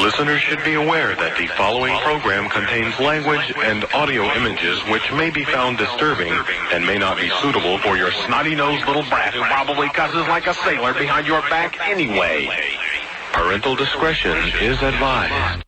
Listeners should be aware that the following program contains language and audio images which may be found disturbing and may not be suitable for your snotty-nosed little brat who probably cusses like a sailor behind your back anyway. Parental discretion is advised.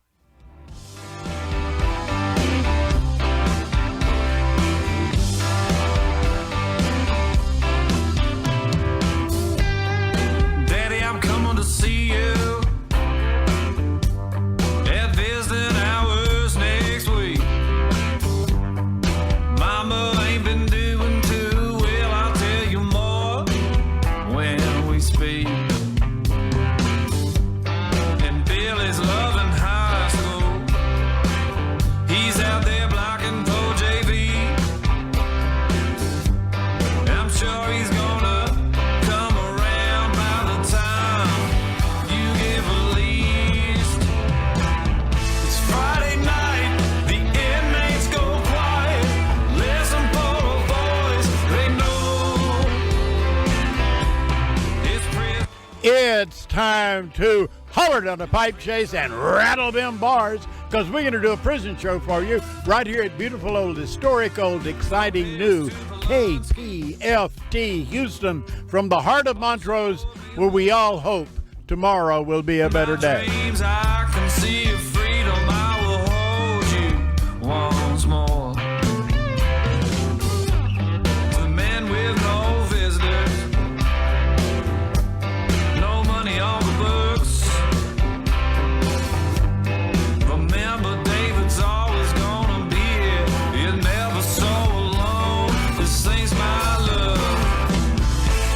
It's time to holler down the pipe chase and rattle them bars, because we're going to do a prison show for you right here at beautiful old, historic old, exciting new KPFT Houston, from the heart of Montrose, where we all hope tomorrow will be a better day. I can see your freedom. I will hold you once more. The man with no visitors, no money on the books. Remember, David's always gonna be here. You're never so alone. This thing's my love.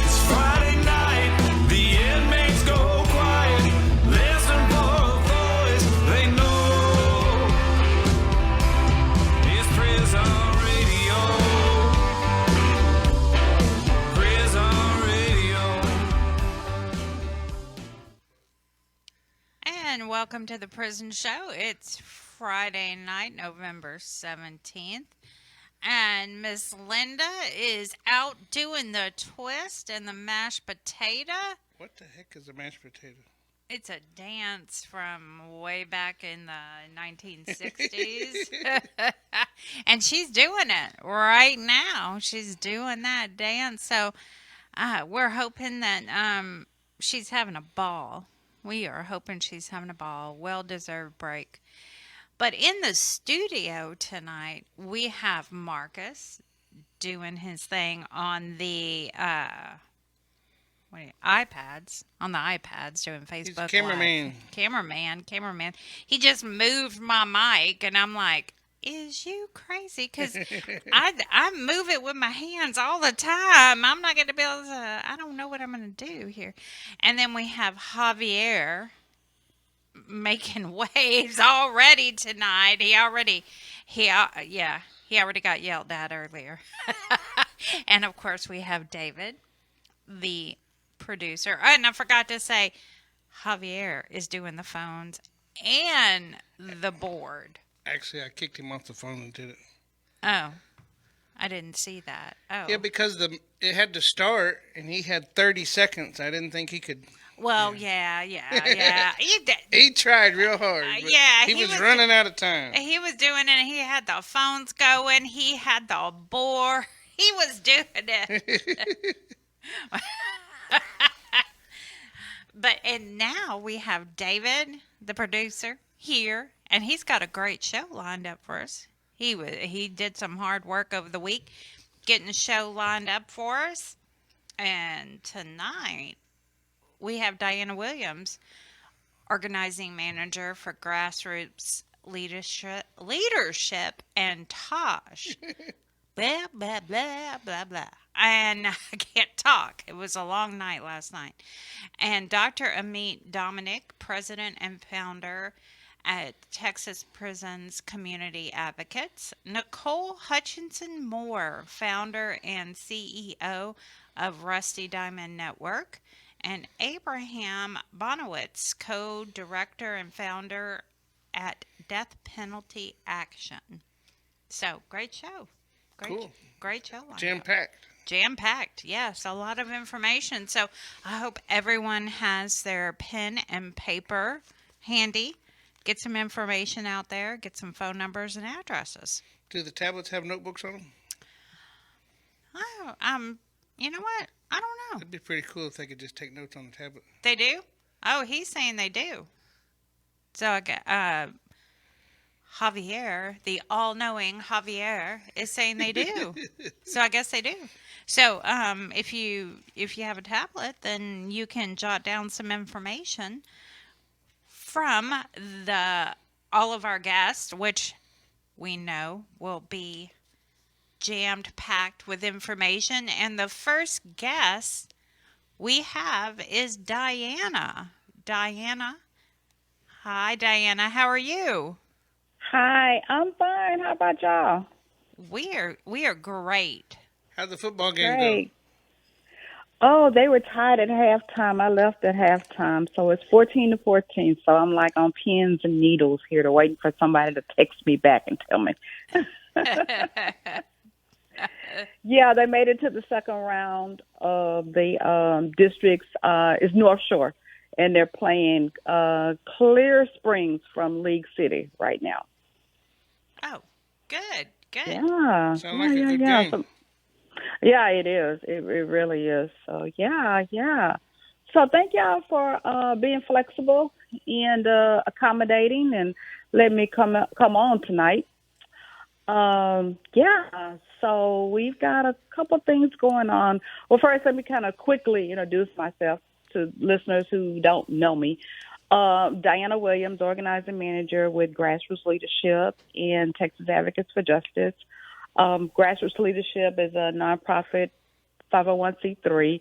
It's Friday night. The inmates go quiet. Listen for a voice they know. It's prison radio. Prison radio. And welcome to the Prison Show. It's Friday night, November 17th. And Miss Linda is out doing the twist and the mashed potato. What the heck is a mashed potato? It's a dance from way back in the 1960s. And she's doing it right now. She's doing that dance. So we're hoping that she's having a ball. We are hoping she's having a ball. Well-deserved break. But in the studio tonight, we have Marcus doing his thing on the iPads. On the iPads, doing Facebook He's cameraman. Live. Cameraman. He just moved my mic, and I'm like, is you crazy? Because I move it with my hands all the time. I'm not going to be able to, I don't know what I'm going to do here. And then we have Javier making waves already tonight. He already got yelled at earlier. And of course we have David, the producer. Oh, and I forgot to say, Javier is doing the phones and the board. Actually, I kicked him off the phone and did it. Oh, I didn't see that. Oh, Yeah, because it had to start, and he had 30 seconds. I didn't think he could. well, yeah. He did. He tried real hard. But yeah, he was running out of time. He was doing it. He had the phones going. He had the board. He was doing it. And now we have David, the producer, here, and he's got a great show lined up for us. He did some hard work over the week getting the show lined up for us. And tonight we have Dianna Williams, organizing manager for Grassroots Leadership and Tosh. Blah, blah, blah, blah, blah. And I can't talk. It was a long night last night. And Dr. Amite Dominick, president and founder at Texas Prisons Community Advocates. Nicole Hutchison-Moore, founder and CEO of Rusty Diamond Network. And Abraham Bonowitz, co-director and founder at Death Penalty Action. So, great show. Great show. Jam-packed, yes. A lot of information. So, I hope everyone has their pen and paper handy get some information out there, get some phone numbers and addresses. Do the tablets have notebooks on them? You know what? I don't know. It'd be pretty cool if they could just take notes on the tablet. They do? Oh, he's saying they do. So I got, Javier, the all-knowing Javier, is saying they do. So I guess they do. So if you have a tablet, then you can jot down some information from all of our guests, which we know will be jammed packed with information. And the first guest we have is Dianna. Dianna. Hi, Dianna. How are you? Hi, I'm fine. How about y'all? We are great. How'd the football game Great. Oh, they were tied at halftime. I left at halftime, so it's 14-14. So I'm like on pins and needles here, to waiting for somebody to text me back and tell me. Yeah, they made it to the second round of the districts. It's North Shore, and they're playing Clear Springs from League City right now. Oh, good. Yeah. Sound like a good game. So, yeah, it is. It really is. So, yeah. So thank y'all for being flexible and accommodating and letting me come on tonight. So we've got a couple things going on. Well, first, let me kind of quickly introduce myself to listeners who don't know me. Dianna Williams, organizing manager with Grassroots Leadership and Texas Advocates for Justice. Grassroots Leadership is a nonprofit 501c3,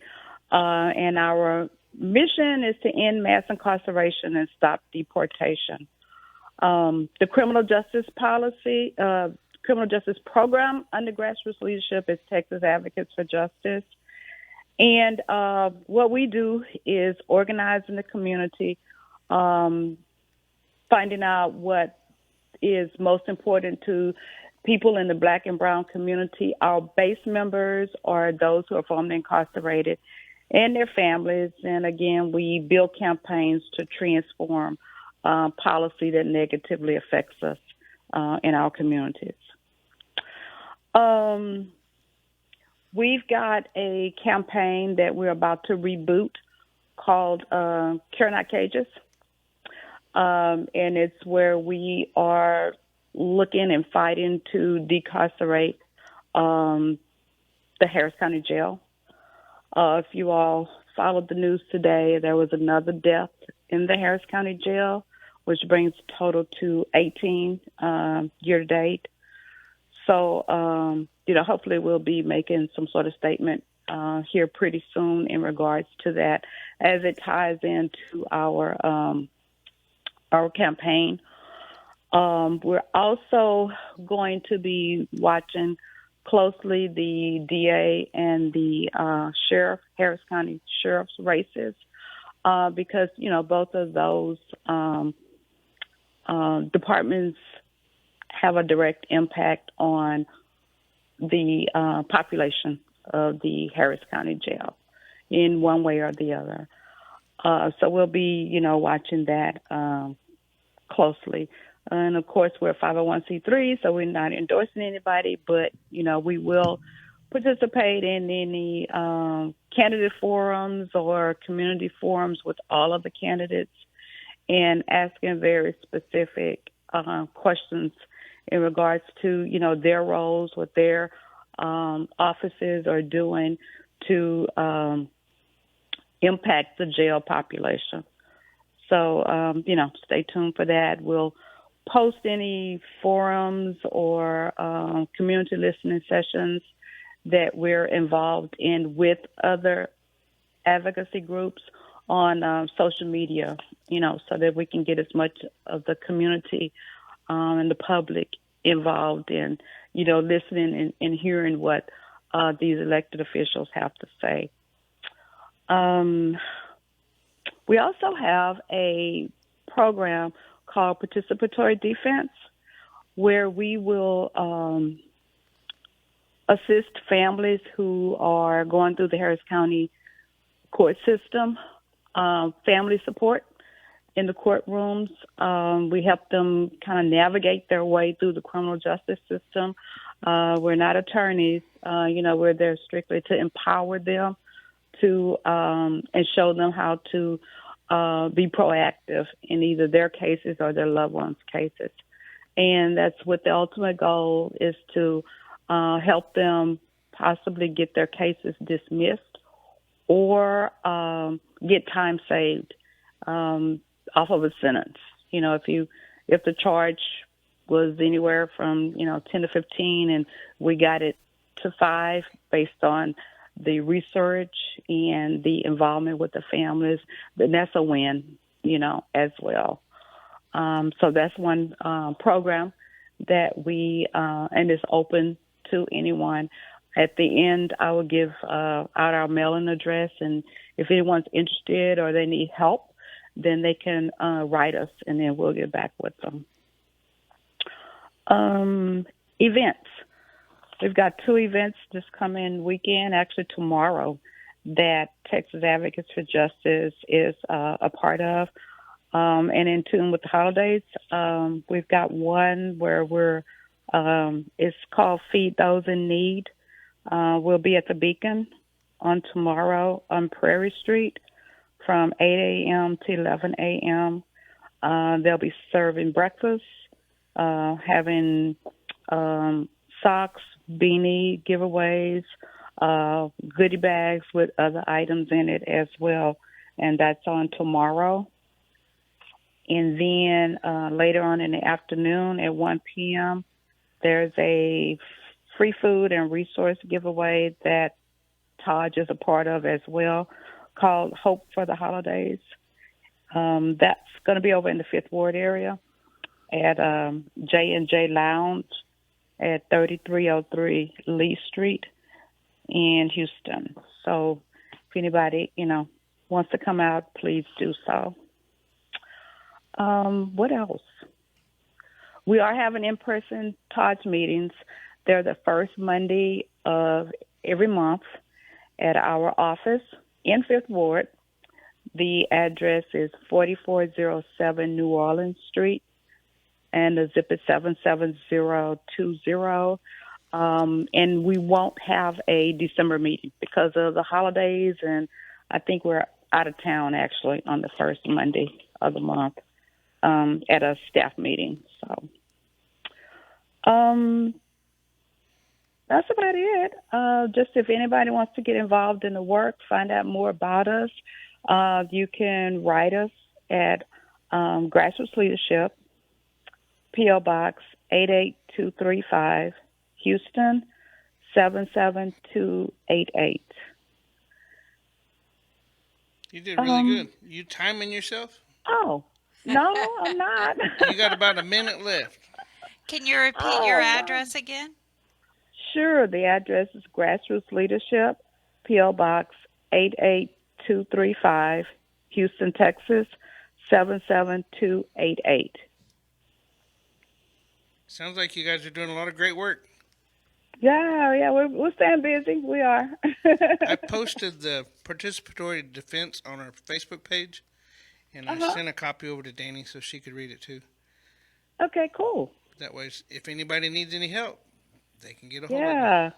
and our mission is to end mass incarceration and stop deportation. The criminal justice program under Grassroots Leadership is Texas Advocates for Justice. And what we do is organize in the community, finding out what is most important to people in the Black and Brown community. Our base members are those who are formerly incarcerated and their families. And again, we build campaigns to transform policy that negatively affects us in our communities. We've got a campaign that we're about to reboot called Care Not Cages. And it's where we are looking and fighting to decarcerate the Harris County Jail. If you all followed the news today, there was another death in the Harris County Jail, which brings the total to 18 year to date. So, hopefully we'll be making some sort of statement here pretty soon in regards to that, as it ties into our campaign. We're also going to be watching closely the DA and the Harris County Sheriff's races, because, both of those departments have a direct impact on the population of the Harris County Jail in one way or the other. So we'll be, watching that closely. And, of course, we're 501c3, so we're not endorsing anybody, but, we will participate in any candidate forums or community forums with all of the candidates and asking very specific questions in regards to, their roles, what their offices are doing to impact the jail population. So, stay tuned for that. We'll post any forums or community listening sessions that we're involved in with other advocacy groups on social media, so that we can get as much of the community and the public involved in, listening and hearing what these elected officials have to say. We also have a program called Participatory Defense, where we will assist families who are going through the Harris County court system, family support, in the courtrooms. We help them kind of navigate their way through the criminal justice system. We're not attorneys. We're there strictly to empower them to and show them how to be proactive in either their cases or their loved ones' cases. And that's what the ultimate goal is, to help them possibly get their cases dismissed or get time saved off of a sentence. If the charge was anywhere from 10 to 15 and we got it to 5 based on the research and the involvement with the families, then that's a win, as well. So that's one program that we and is open to anyone. At the end, I will give out our mailing address, and if anyone's interested or they need help, then they can write us, and then we'll get back with them. Events. We've got 2 events this coming weekend, actually tomorrow, that Texas Advocates for Justice is a part of. And in tune with the holidays, we've got one where it's called Feed Those in Need. We'll be at the Beacon on tomorrow on Prairie Street from 8 a.m. to 11 a.m. They'll be serving breakfast, having socks, beanie giveaways, goodie bags with other items in it as well. And that's on tomorrow. And then later on in the afternoon at 1 p.m., there's a free food and resource giveaway that Taj is a part of as well, called Hope for the Holidays. That's going to be over in the 5th Ward area at J&J Lounge at 3303 Lee Street in Houston. So if anybody, wants to come out, please do so. What else? We are having in-person Taj meetings. They're the first Monday of every month at our office in 5th Ward. The address is 4407 New Orleans Street, and the zip is 77020. And we won't have a December meeting because of the holidays, and I think we're out of town actually on the first Monday of the month at a staff meeting. So that's about it. Just if anybody wants to get involved in the work, find out more about us, you can write us at Grassroots Leadership, P.O. Box 88235, Houston 77288. You did really good. You timing yourself? Oh, no, I'm not. You got about a minute left. Can you repeat your address again? Sure. The address is Grassroots Leadership, P.O. Box 88235, Houston, Texas 77288. Sounds like you guys are doing a lot of great work. Yeah, we're staying busy. We are. I posted the participatory defense on our Facebook page, and I sent a copy over to Dani so she could read it too. Okay, cool. That way, if anybody needs any help, they can get a hold of Yeah.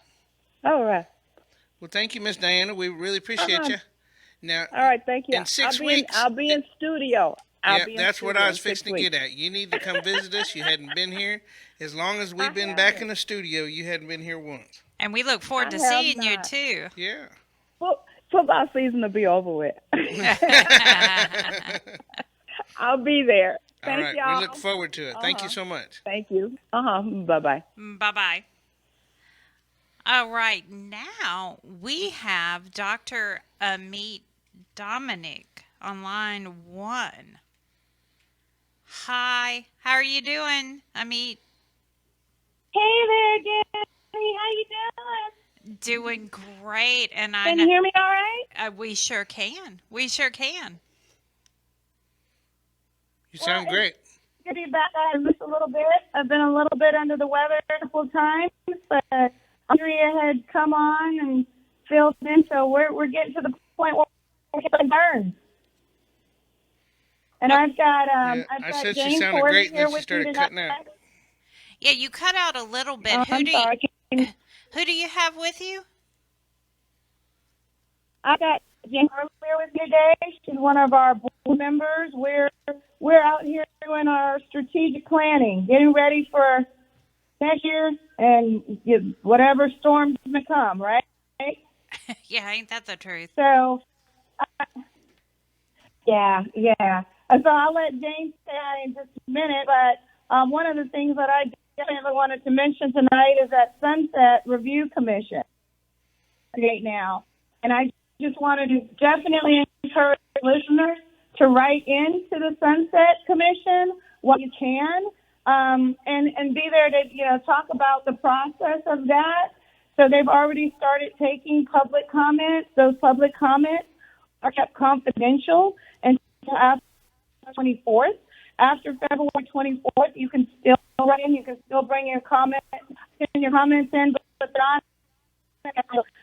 All right. Well, thank you, Miss Dianna. We really appreciate you. Now, all right, thank you. In 6 weeks, I'll be in studio. That's what I was fixing to get at. You need to come visit us. You hadn't been here. As long as we've been back in the studio, you hadn't been here once. And we look forward to seeing you, too. Yeah. Well, football season will be over with. I'll be there. Thank all right. y'all. We look forward to it. Thank you so much. Thank you. Bye-bye. Bye-bye. All right. Now we have Dr. Amite Dominick on line 1. Hi. How are you doing, Amite? Hey there, Dani. How you doing? Doing great. And Can you hear me all right? We sure can. We sure can. You sound great. Good to be back. I missed a little bit. I've been a little bit under the weather a couple of times, but Andrea had come on and filled in, so we're getting to the point where we're getting burns. And I've got I I've got said she Jane sounded Corey great, and here then she with me started tonight. cutting out. Yeah, you cut out a little bit. I'm sorry. Who do you have with you? I got Jane Corey here with me today. She's one of our board members. We're out here doing our strategic planning, getting ready for next year and whatever storms may come, right? Yeah, ain't that the truth? So, yeah. So I'll let Jane say hi in just a minute, but one of the things that I definitely wanted to mention tonight is that Sunset Review Commission right now. And I just wanted to definitely encourage listeners to write into the Sunset Commission what you can, and be there to talk about the process of that. So they've already started taking public comments. Those public comments are kept confidential until after 24th. After February 24th, you can still write in. You can still bring your comments in, but not.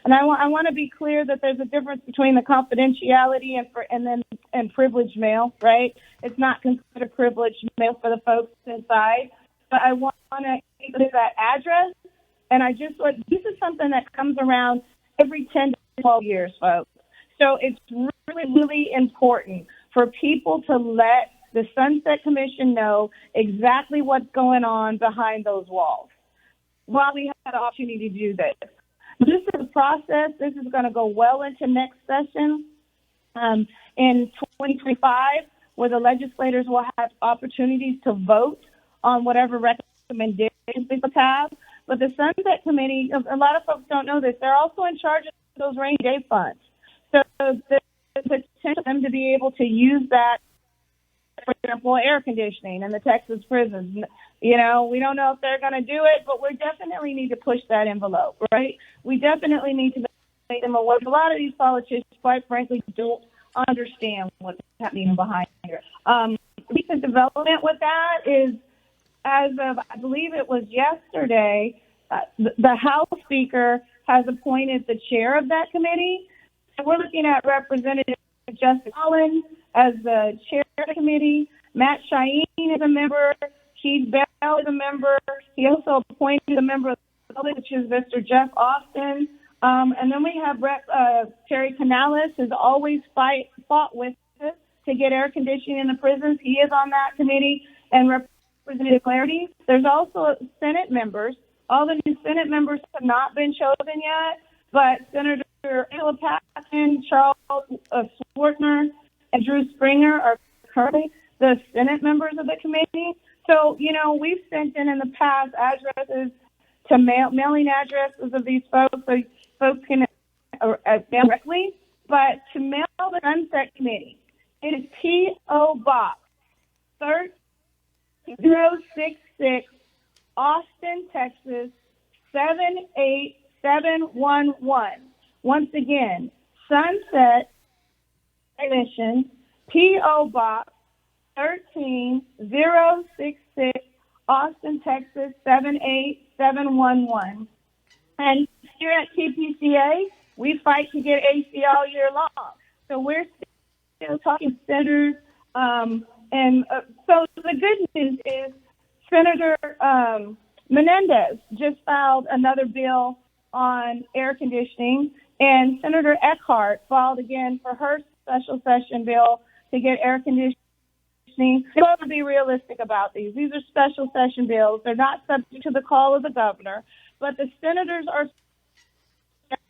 And I want to be clear that there's a difference between the confidentiality and privileged mail, right? It's not considered privileged mail for the folks inside. But I want to give that address. And this is something that comes around every 10 to 12 years, folks. So it's really, really important for people to let the Sunset Commission know exactly what's going on behind those walls while we have the opportunity to do this. This is a process. This is going to go well into next session in 2025, where the legislators will have opportunities to vote on whatever recommendations they have. But the Sunset Committee, a lot of folks don't know this, they're also in charge of those rainy day funds. So the potential for them to be able to use that, for example, air conditioning in the Texas prisons. We don't know if they're going to do it, but we definitely need to push that envelope, right? We definitely need to make them aware. A lot of these politicians, quite frankly, don't understand what's happening behind here. Recent development with that is, as of, I believe it was yesterday, the House Speaker has appointed the chair of that committee. So we're looking at Representative Justin Collins as the chair of the committee. Matt Cheyenne is a member. Keith Bell is a member. He also appointed a member of the public, which is Mr. Jeff Austin. And then we have Terry Canales, who's always fought with us to get air conditioning in the prisons. He is on that committee. And Representative Clarity. There's also Senate members. All the new Senate members have not been chosen yet, but Senator Angela Patton, Charles Swartner, and Drew Springer are currently the Senate members of the committee. So, we've sent in the past addresses to mailing addresses of these folks so folks can mail directly. But to mail the Sunset Committee, it is P.O. Box 066, Austin, Texas, 78711. Once again, Sunset Commission, P.O. Box 13066, Austin, Texas, 78711. And here at TPCA, we fight to get AC all year long. So we're still talking senators. So the good news is Senator Menendez just filed another bill on air conditioning, and Senator Eckhart filed again for her special session bill to get air conditioning. We have to be realistic about these. These are special session bills. They're not subject to the call of the governor, but the senators are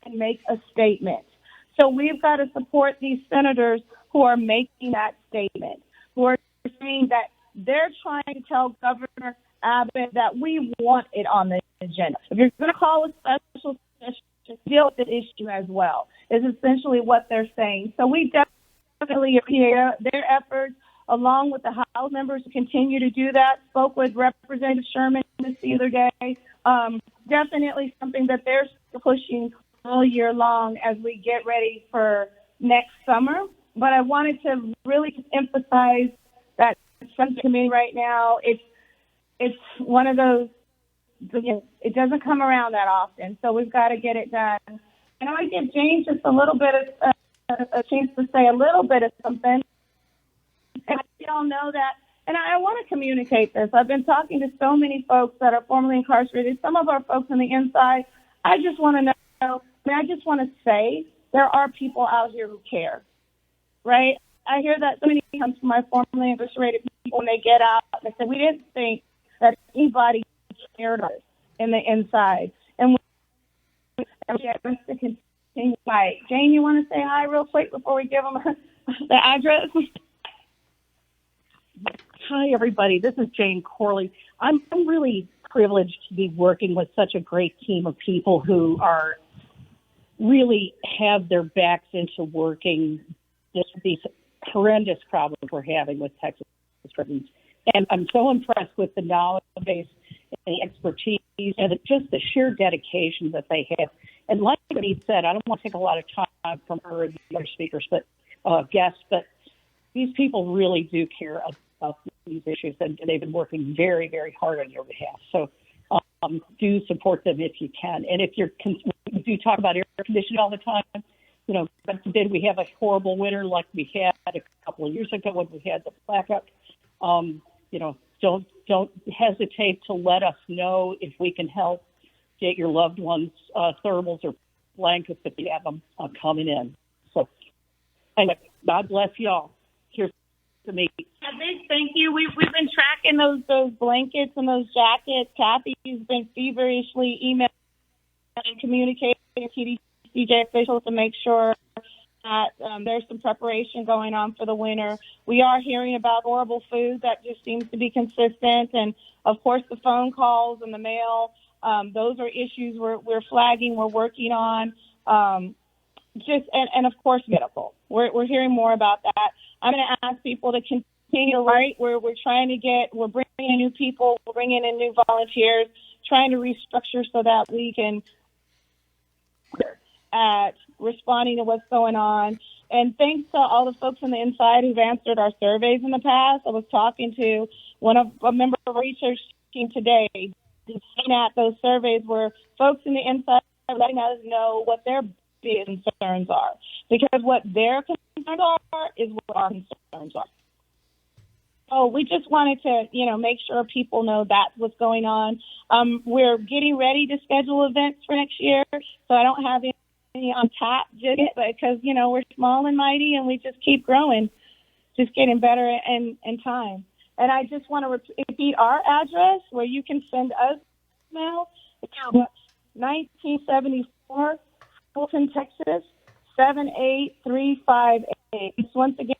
and make a statement. So we've got to support these senators who are making that statement, who are saying that they're trying to tell Governor Abbott that we want it on the agenda. If you're going to call a special session, deal with the issue as well, is essentially what they're saying. So we definitely appreciate their efforts, along with the House members who continue to do that. Spoke with Representative Sherman the other day. Definitely something that they're pushing all year long as we get ready for next summer. But I wanted to really emphasize that Sunset Committee right now, it's one of those, it doesn't come around that often, so we've got to get it done. And I want to give James just a little bit of a chance to say a little bit of something. And you all know that. And I want to communicate this. I've been talking to so many folks that are formerly incarcerated, some of our folks on the inside. I just want to know, I just want to say there are people out here who care, right? I hear that so many times from my formerly incarcerated people when they get out. They say, we didn't think that anybody cared us in the inside. And we have to continue. Right. Jane, you want to say hi real quick before we give them the address? Hi, everybody. This is Jane Corley. I'm really privileged to be working with such a great team of people who are really have their backs into working these horrendous problems we're having with Texas prisons. And I'm so impressed with the knowledge base and the expertise and just the sheer dedication that they have. And like he said, I don't want to take a lot of time from her and the other speakers, but guests, but these people really do care about these issues, and they've been working very, very hard on your behalf. So do support them if you can. And if we do talk about air conditioning all the time, God forbid we have a horrible winter like we had a couple of years ago when we had the blackout. Don't hesitate to let us know if we can help get your loved ones thermals or blankets if you have them coming in. So, anyway, God bless y'all. Here's to me. A big thank you. We've been tracking those blankets and those jackets. Kathy's been feverishly emailing and communicating with TPCA officials to make sure that there's some preparation going on for the winter. We are hearing about horrible food that just seems to be consistent, and of course the phone calls and the mail. Those are issues we're flagging, we're working on. And of course medical. We're hearing more about that. I'm going to ask people to continue to write. We're bringing in new people, we're bringing in new volunteers, trying to restructure so that we can at responding to what's going on. And thanks to all the folks on the inside who've answered our surveys in the past. I was talking to a member of our research team today, looking at those surveys where folks in the inside are letting us know what their big concerns are. Because what their concerns are is what our concerns are. So we just wanted to, make sure people know that's what's going on. We're getting ready to schedule events for next year, so I don't have any on tap just yet, because, we're small and mighty and we just keep growing, just getting better in time. And I just want to repeat our address where you can send us email. It's 1974 Fulton, Texas, 78358. It's once again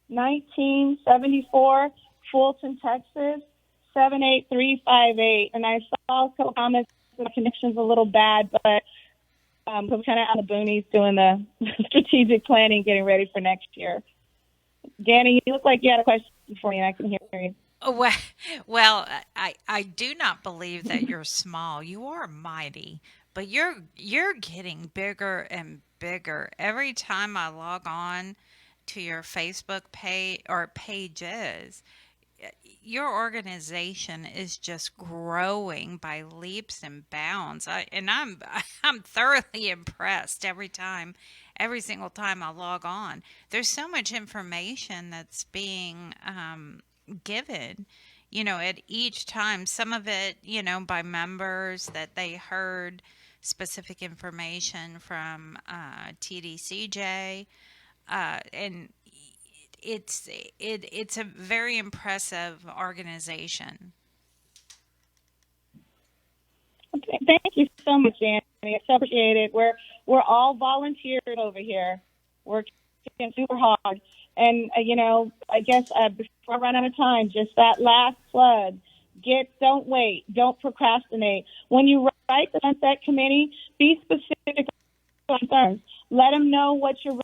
1974 Fulton, Texas, 78358. And I saw a couple comments, the connection's a little bad, but I'm kind of on the boonies doing the strategic planning, getting ready for next year. Dani, you look like you had a question for me, and I can hear you. Oh, well, I do not believe that you're small. You are mighty, but you're getting bigger and bigger. Every time I log on to your Facebook page or pages, your organization is just growing by leaps and bounds. I'm thoroughly impressed every single time I log on. There's so much information that's being given, at each time. Some of it, by members that they heard specific information from TDCJ, and it's a very impressive organization. Okay, thank you so much, Dani. I appreciate it. We're all volunteers over here. We're working super hard. And, I guess before I run out of time, just that last plug. Don't wait. Don't procrastinate. When you write the Sunset Committee, be specific concerns. Let them know what your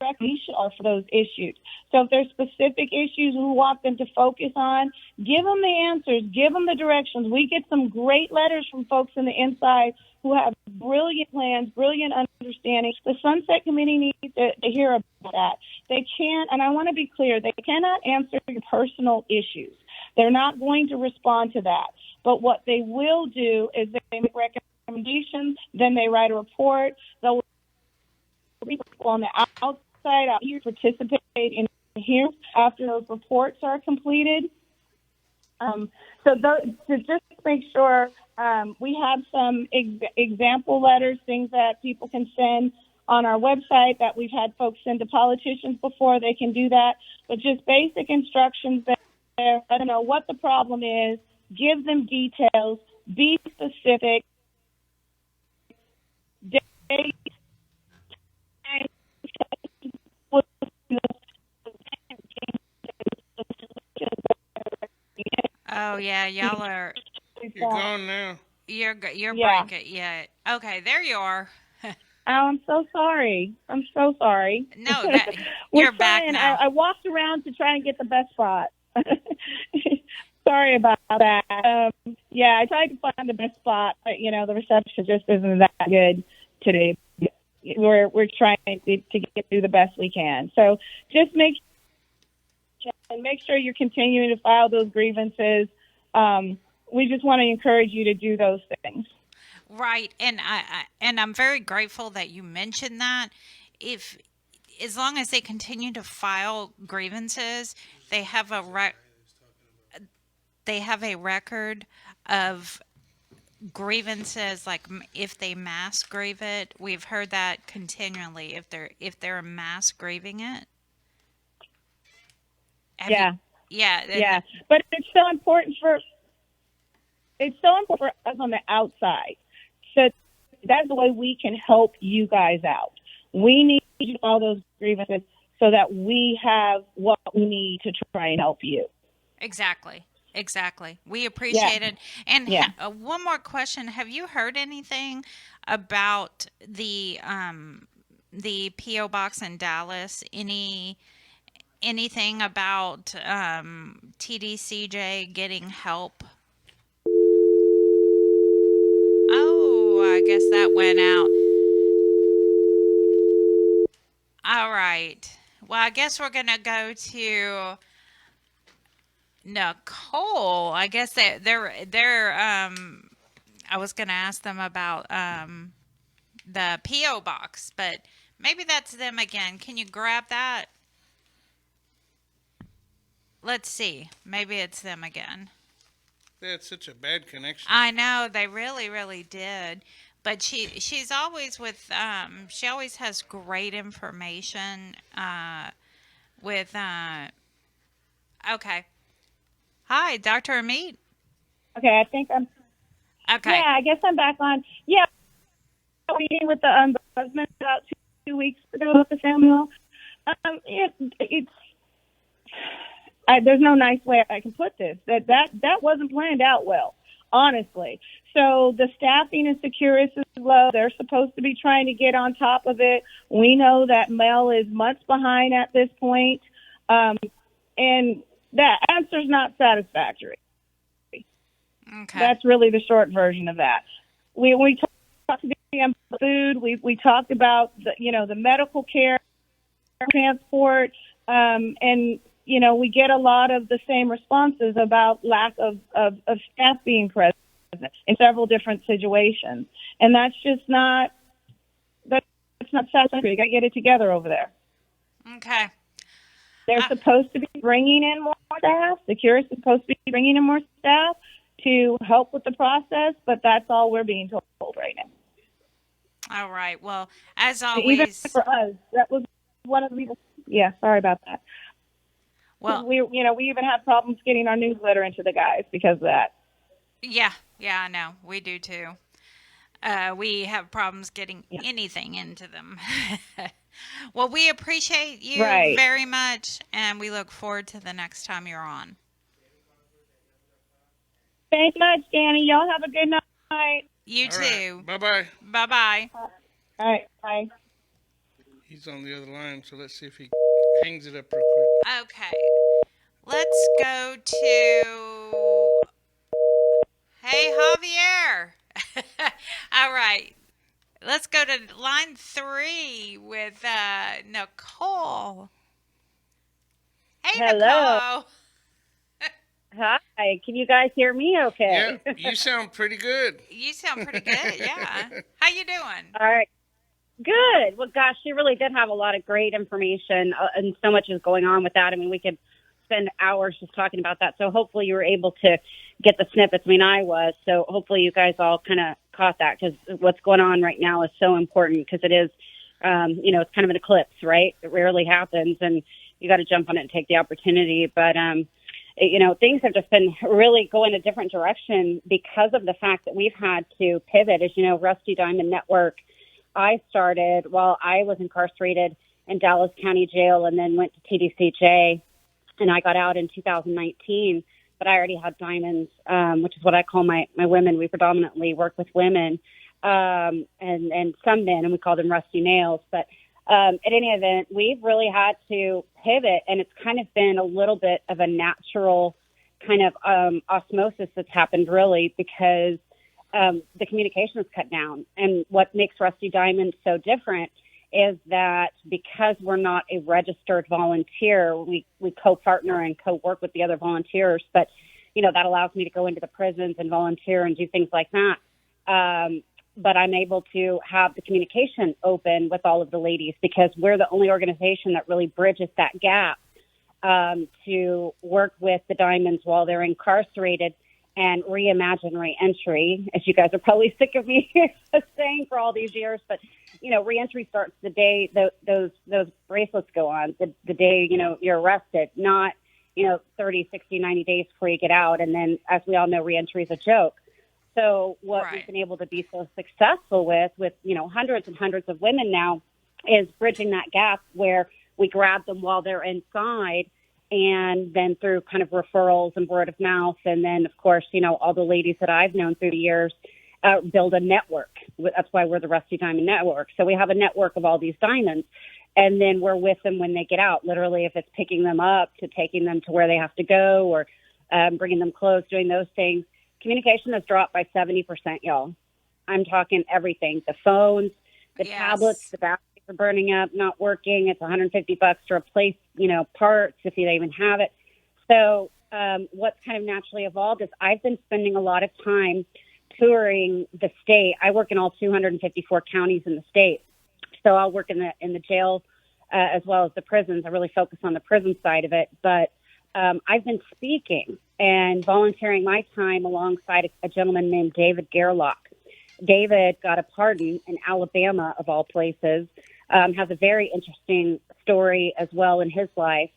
recommendations are for those issues. So if there's specific issues we want them to focus on, give them the answers, give them the directions. We get some great letters from folks in the inside who have brilliant plans, brilliant understanding. The Sunset Committee needs to hear about that. They can't, and I want to be clear, they cannot answer your personal issues. They're not going to respond to that. But what they will do is they make recommendations, then they write a report. They'll on the outside out here participate in hear after those reports are completed. To just make sure, we have some example letters, things that people can send on our website that we've had folks send to politicians before. They can do that, but just basic instructions there. I don't know what the problem is. Give them details. Be specific. Oh yeah, y'all are. You're gone now. You're Yeah. breaking. Yeah. Okay, there you are. Oh, I'm so sorry. I'm so sorry. No, that, We're you're back trying. now. I walked around to try and get the best spot. Sorry about that. Yeah, I tried to find the best spot, but the reception just isn't that good today. We're trying to get through the best we can. So just make sure you're continuing to file those grievances. We just want to encourage you to do those things. Right, and I'm very grateful that you mentioned that. As long as they continue to file grievances, they have a record of grievances, like if they mass grieve it. We've heard that continually. If they're mass grieving it. Yeah. Yeah. But it's so important for us on the outside. So that's the way we can help you guys out. We need to do all those grievances so that we have what we need to try and help you. Exactly. We appreciate it. And one more question: have you heard anything about the PO box in Dallas? Anything about TDCJ getting help? Oh, I guess that went out. All right. Well, I guess we're going to go to Nicole. I guess they're I was going to ask them about the PO box, but maybe that's them again. Can you grab that? Let's see. Maybe it's them again. They had such a bad connection. I know, they really, really did. But she's always with she always has great information with okay. Hi, Dr. Amite. Okay, I think I'm okay. Yeah, I guess I'm back on. Yeah. Meeting with the ombudsman about 2 weeks ago with the family law. There's no nice way I can put this. That wasn't planned out well, honestly. So the staffing in Securus is low. They're supposed to be trying to get on top of it. We know that Mel is months behind at this point, and that answer's not satisfactory. Okay. That's really the short version of that. We talked to the food. We talked about the medical care, transport, and we get a lot of the same responses about lack of staff being present in several different situations. And that's not satisfactory. You got to get it together over there. Okay. They're supposed to be bringing in more staff. Securus is supposed to be bringing in more staff to help with the process, but that's all we're being told right now. All right. Well, as always, even for us, that was one of the people. Yeah, sorry about that. Well, we even have problems getting our newsletter into the guys because of that. Yeah, I know. We do too. We have problems getting anything into them. Well, we appreciate you very much, and we look forward to the next time you're on. Thanks much, Dani. Y'all have a good night. You too. Right. Bye-bye. Bye-bye. All right, bye. He's on the other line, so let's see if he hangs it up real quick. Okay. Let's go to... Hey, Javier. All right. Let's go to line 3 with Nicole. Hey, Hello. Nicole. Hi, can you guys hear me okay? Yeah, you sound pretty good. You sound pretty good, yeah. How you doing? All right. Good. Well, gosh, she really did have a lot of great information, and so much is going on with that. I mean, we could spend hours just talking about that. So hopefully you were able to get the snippets. I mean, I was. So hopefully you guys all kind of caught that, because what's going on right now is so important, because it is, it's kind of an eclipse, right? It rarely happens, and you got to jump on it and take the opportunity. But, things have just been really going a different direction because of the fact that we've had to pivot. As you know, Rusty Diamond Network, I started while I was incarcerated in Dallas County Jail, and then went to TPCA, and I got out in 2019, but I already had diamonds, which is what I call my women. We predominantly work with women, and some men, and we call them rusty nails. But at any event, we've really had to pivot, and it's kind of been a little bit of a natural kind of osmosis that's happened, really, because the communication is cut down. And what makes Rusty Diamond so different is that because we're not a registered volunteer, we co-partner and co-work with the other volunteers. But, that allows me to go into the prisons and volunteer and do things like that. But I'm able to have the communication open with all of the ladies, because we're the only organization that really bridges that gap to work with the diamonds while they're incarcerated and reimagine reentry, as you guys are probably sick of me saying for all these years. But, reentry starts the day those bracelets go on, the day, you're arrested, not, 30, 60, 90 days before you get out. And then, as we all know, reentry is a joke. So what we've been able to be so successful with, hundreds and hundreds of women now, is bridging that gap where we grab them while they're inside, and then through kind of referrals and word of mouth. And then, of course, all the ladies that I've known through the years build a network. That's why we're the Rusty Diamond Network. So we have a network of all these diamonds, and then we're with them when they get out, literally, if it's picking them up to taking them to where they have to go, or bringing them clothes, doing those things. Communication has dropped by 70%, y'all. I'm talking everything. The phones, the tablets, the batteries are burning up, not working. It's $150 to replace, parts if you even have it. So what's kind of naturally evolved is I've been spending a lot of time touring the state. I work in all 254 counties in the state. So I'll work in the jail as well as the prisons. I really focus on the prison side of it. But I've been speaking and volunteering my time alongside a gentleman named David Gerlach. David got a pardon in Alabama, of all places, has a very interesting story as well in his life,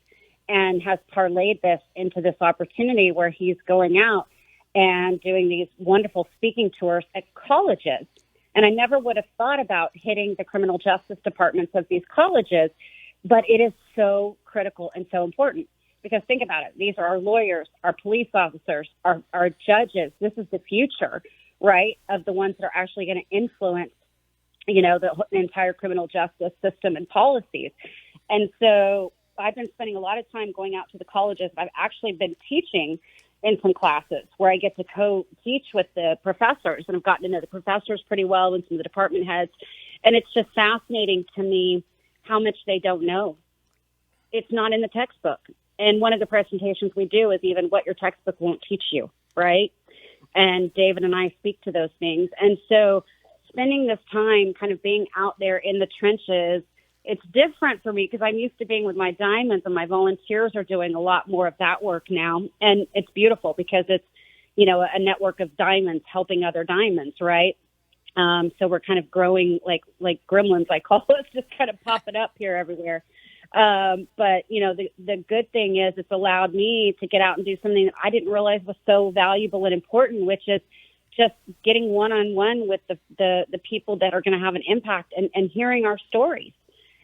and has parlayed this into this opportunity where he's going out and doing these wonderful speaking tours at colleges. And I never would have thought about hitting the criminal justice departments of these colleges, but it is so critical and so important. Because think about it. These are our lawyers, our police officers, our judges. This is the future, right, of the ones that are actually going to influence, the entire criminal justice system and policies. And so I've been spending a lot of time going out to the colleges. I've actually been teaching in some classes where I get to co-teach with the professors, and I've gotten to know the professors pretty well and some of the department heads. And it's just fascinating to me how much they don't know. It's not in the textbook. And one of the presentations we do is even what your textbook won't teach you, right? And David and I speak to those things. And so spending this time kind of being out there in the trenches, it's different for me because I'm used to being with my diamonds, and my volunteers are doing a lot more of that work now. And it's beautiful because it's, a network of diamonds helping other diamonds, right? So we're kind of growing like gremlins, I call it, just kind of popping up here everywhere. But the good thing is it's allowed me to get out and do something that I didn't realize was so valuable and important, which is just getting one-on-one with the people that are going to have an impact, and hearing our stories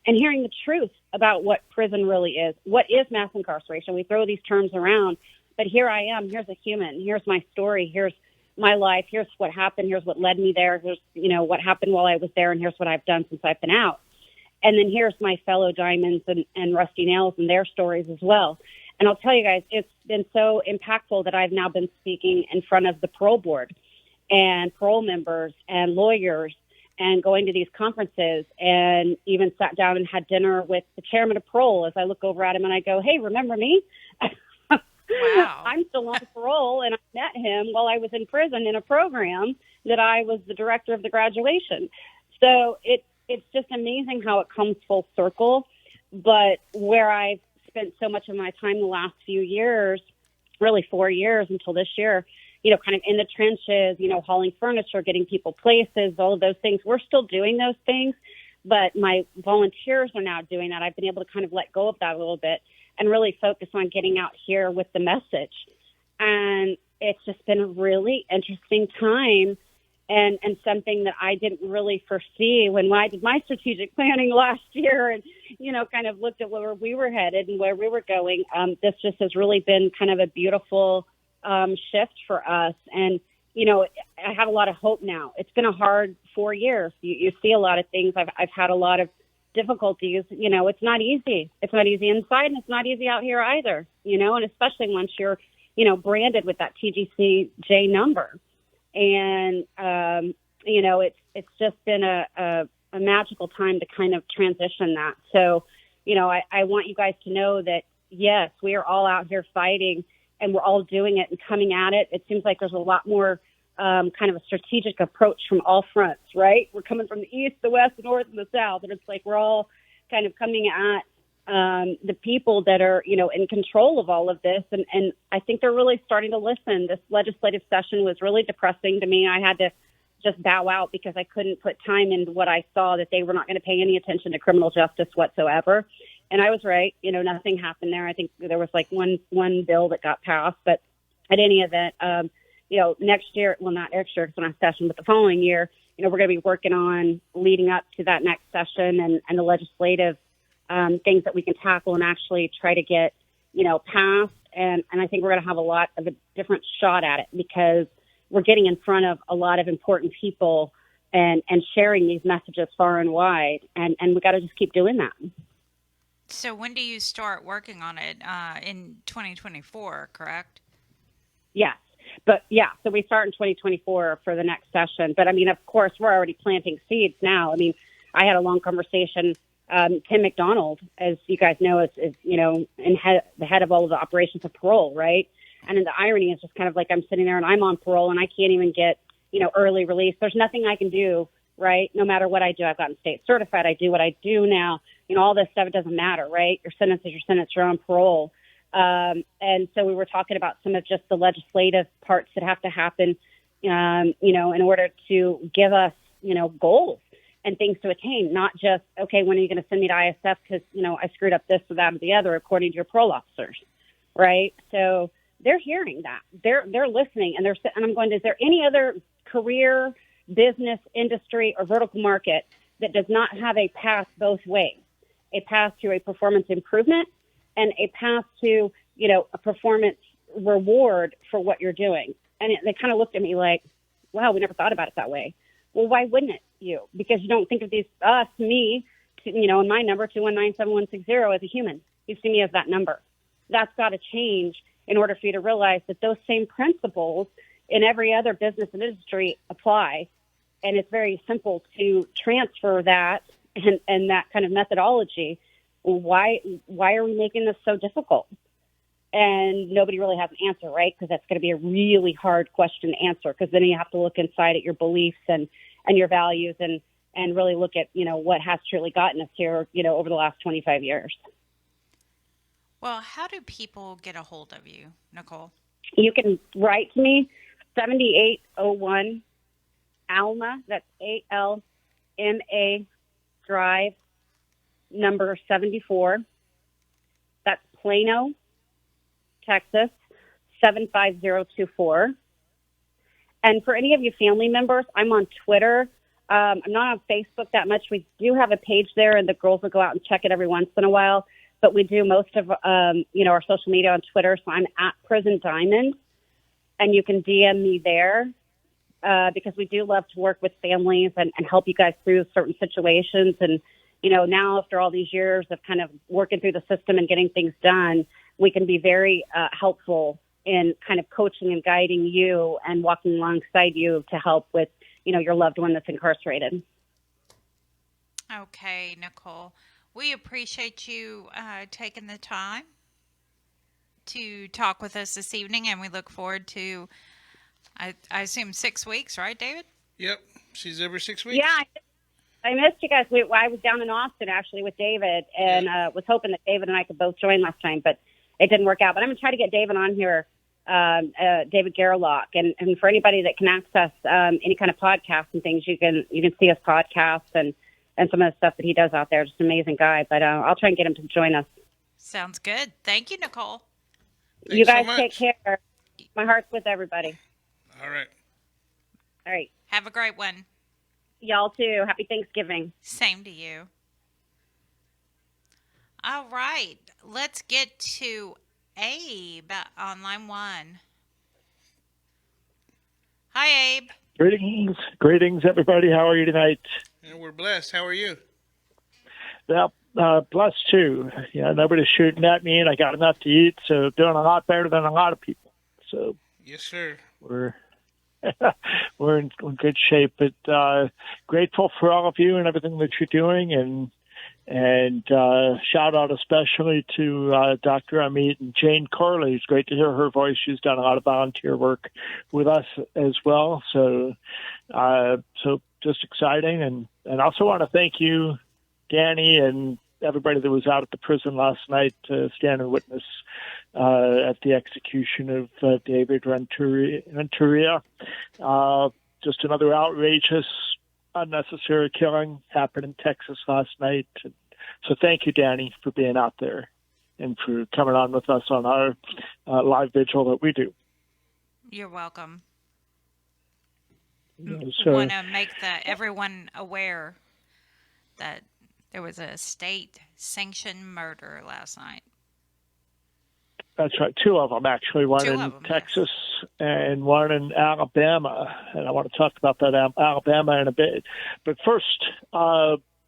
and hearing the truth about what prison really is. What is mass incarceration? We throw these terms around, but here I am. Here's a human. Here's my story. Here's my life. Here's what happened. Here's what led me there. Here's, what happened while I was there, and here's what I've done since I've been out. And then here's my fellow diamonds and rusty nails and their stories as well. And I'll tell you guys, it's been so impactful that I've now been speaking in front of the parole board and parole members and lawyers, and going to these conferences, and even sat down and had dinner with the chairman of parole as I look over at him and I go, hey, remember me? Wow. I'm still on parole, and I met him while I was in prison in a program that I was the director of the graduation. So it's just amazing how it comes full circle. But where I've spent so much of my time the last few years, really 4 years until this year, kind of in the trenches, hauling furniture, getting people places, all of those things. We're still doing those things, but my volunteers are now doing that. I've been able to kind of let go of that a little bit and really focus on getting out here with the message. And it's just been a really interesting time and something that I didn't really foresee when I did my strategic planning last year and, kind of looked at where we were headed and where we were going. This just has really been kind of a beautiful shift for us. And, I have a lot of hope now. It's been a hard 4 years. You see a lot of things. I've had a lot of difficulties. It's not easy. It's not easy inside, and it's not easy out here either, and especially once you're, branded with that TGCJ number. And, it's just been a magical time to kind of transition that. So, I want you guys to know that, yes, we are all out here fighting, and we're all doing it and coming at it. It seems like there's a lot more kind of a strategic approach from all fronts, right? We're coming from the east, the west, the north, and the south, and it's like we're all kind of coming at the people that are, in control of all of this. And I think they're really starting to listen. This legislative session was really depressing to me. I had to just bow out because I couldn't put time into what I saw, that they were not going to pay any attention to criminal justice whatsoever. And I was right. Nothing happened there. I think there was like one bill that got passed, but at any event, next year, well, not next year, because we're not session, but the following year, we're going to be working on leading up to that next session and the legislative things that we can tackle and actually try to get, passed. And I think we're going to have a lot of a different shot at it because we're getting in front of a lot of important people and sharing these messages far and wide. And we got to just keep doing that. So when do you start working on it? In 2024, correct? Yes. But yeah, so we start in 2024 for the next session. But I mean, of course, we're already planting seeds now. I mean, I had a long conversation. Tim McDonald, as you guys know, is the head of all of the operations of parole, right? And then the irony is just kind of like I'm sitting there and I'm on parole and I can't even get, early release. There's nothing I can do, right? No matter what I do, I've gotten state certified. I do what I do now. All this stuff, it doesn't matter, right? Your sentence is your sentence. You're on parole. And so we were talking about some of just the legislative parts that have to happen, in order to give us, goals and things to attain, not just, okay, when are you going to send me to ISF because, I screwed up this or that or the other according to your parole officers, right? So they're hearing that. They're listening, and I'm going, is there any other career, business, industry, or vertical market that does not have a path both ways? A path to a performance improvement and a path to, a performance reward for what you're doing. And they kind of looked at me like, wow, we never thought about it that way. Well, why wouldn't it you? Because you don't think of me, and my number, 219-7160, as a human. You see me as that number. That's got to change in order for you to realize that those same principles in every other business and industry apply. And it's very simple to transfer that and that kind of methodology. Why are we making this so difficult? And nobody really has an answer, right? Because that's going to be a really hard question to answer, because then you have to look inside at your beliefs and your values and really look at, what has truly gotten us here, over the last 25 years. Well, how do people get a hold of you, Nicole? You can write to me, 7801 Alma, that's ALMA Drive, number 74. That's Plano, Texas, 75024. And for any of you family members, I'm on Twitter. I'm not on Facebook that much. We do have a page there, and the girls will go out and check it every once in a while. But we do most of, our social media on Twitter. So I'm at Prison Diamond, and you can DM me there because we do love to work with families and help you guys through certain situations. And, now after all these years of kind of working through the system and getting things done, we can be very helpful in kind of coaching and guiding you and walking alongside you to help with, your loved one that's incarcerated. Okay, Nicole. We appreciate you taking the time to talk with us this evening, and we look forward to, I assume, 6 weeks, right, David? Yep. She's every 6 weeks. Yeah, I missed you guys. I was down in Austin, actually, with David, and was hoping that David and I could both join last time, but it didn't work out. But I'm going to try to get David on here, David Gerlach. And for anybody that can access any kind of podcasts and things, you can see his podcasts and some of the stuff that he does out there. Just an amazing guy. But I'll try and get him to join us. Sounds good. Thank you, Nicole. Thanks You guys so much. take care. My heart's with everybody. All right. All right. Have a great one. Y'all too. Happy Thanksgiving. Same to you. All right. Let's get to Abe on line 1. Hi, Abe. Greetings, everybody. How are you tonight? And we're blessed. How are you? Well, blessed too. Yeah, nobody's shooting at me, and I got enough to eat, so doing a lot better than a lot of people. So Yes, sir. we're we're in good shape. But grateful for all of you and everything that you're doing, and shout out especially to Dr. Amite and Jane Corley. It's great to hear her voice. She's done a lot of volunteer work with us as well. So just exciting, and also want to thank you, Dani, and everybody that was out at the prison last night to stand and witness at the execution of David Renteria. Just another outrageous, unnecessary killing happened in Texas last night. So thank you, Dani, for being out there and for coming on with us on our live vigil that we do. You're welcome. So, Want to make everyone aware that there was a state-sanctioned murder last night. that's right. 2 of them, actually. One Two in of them, Texas and one in Alabama. And I want to talk about that Alabama in a bit. But first,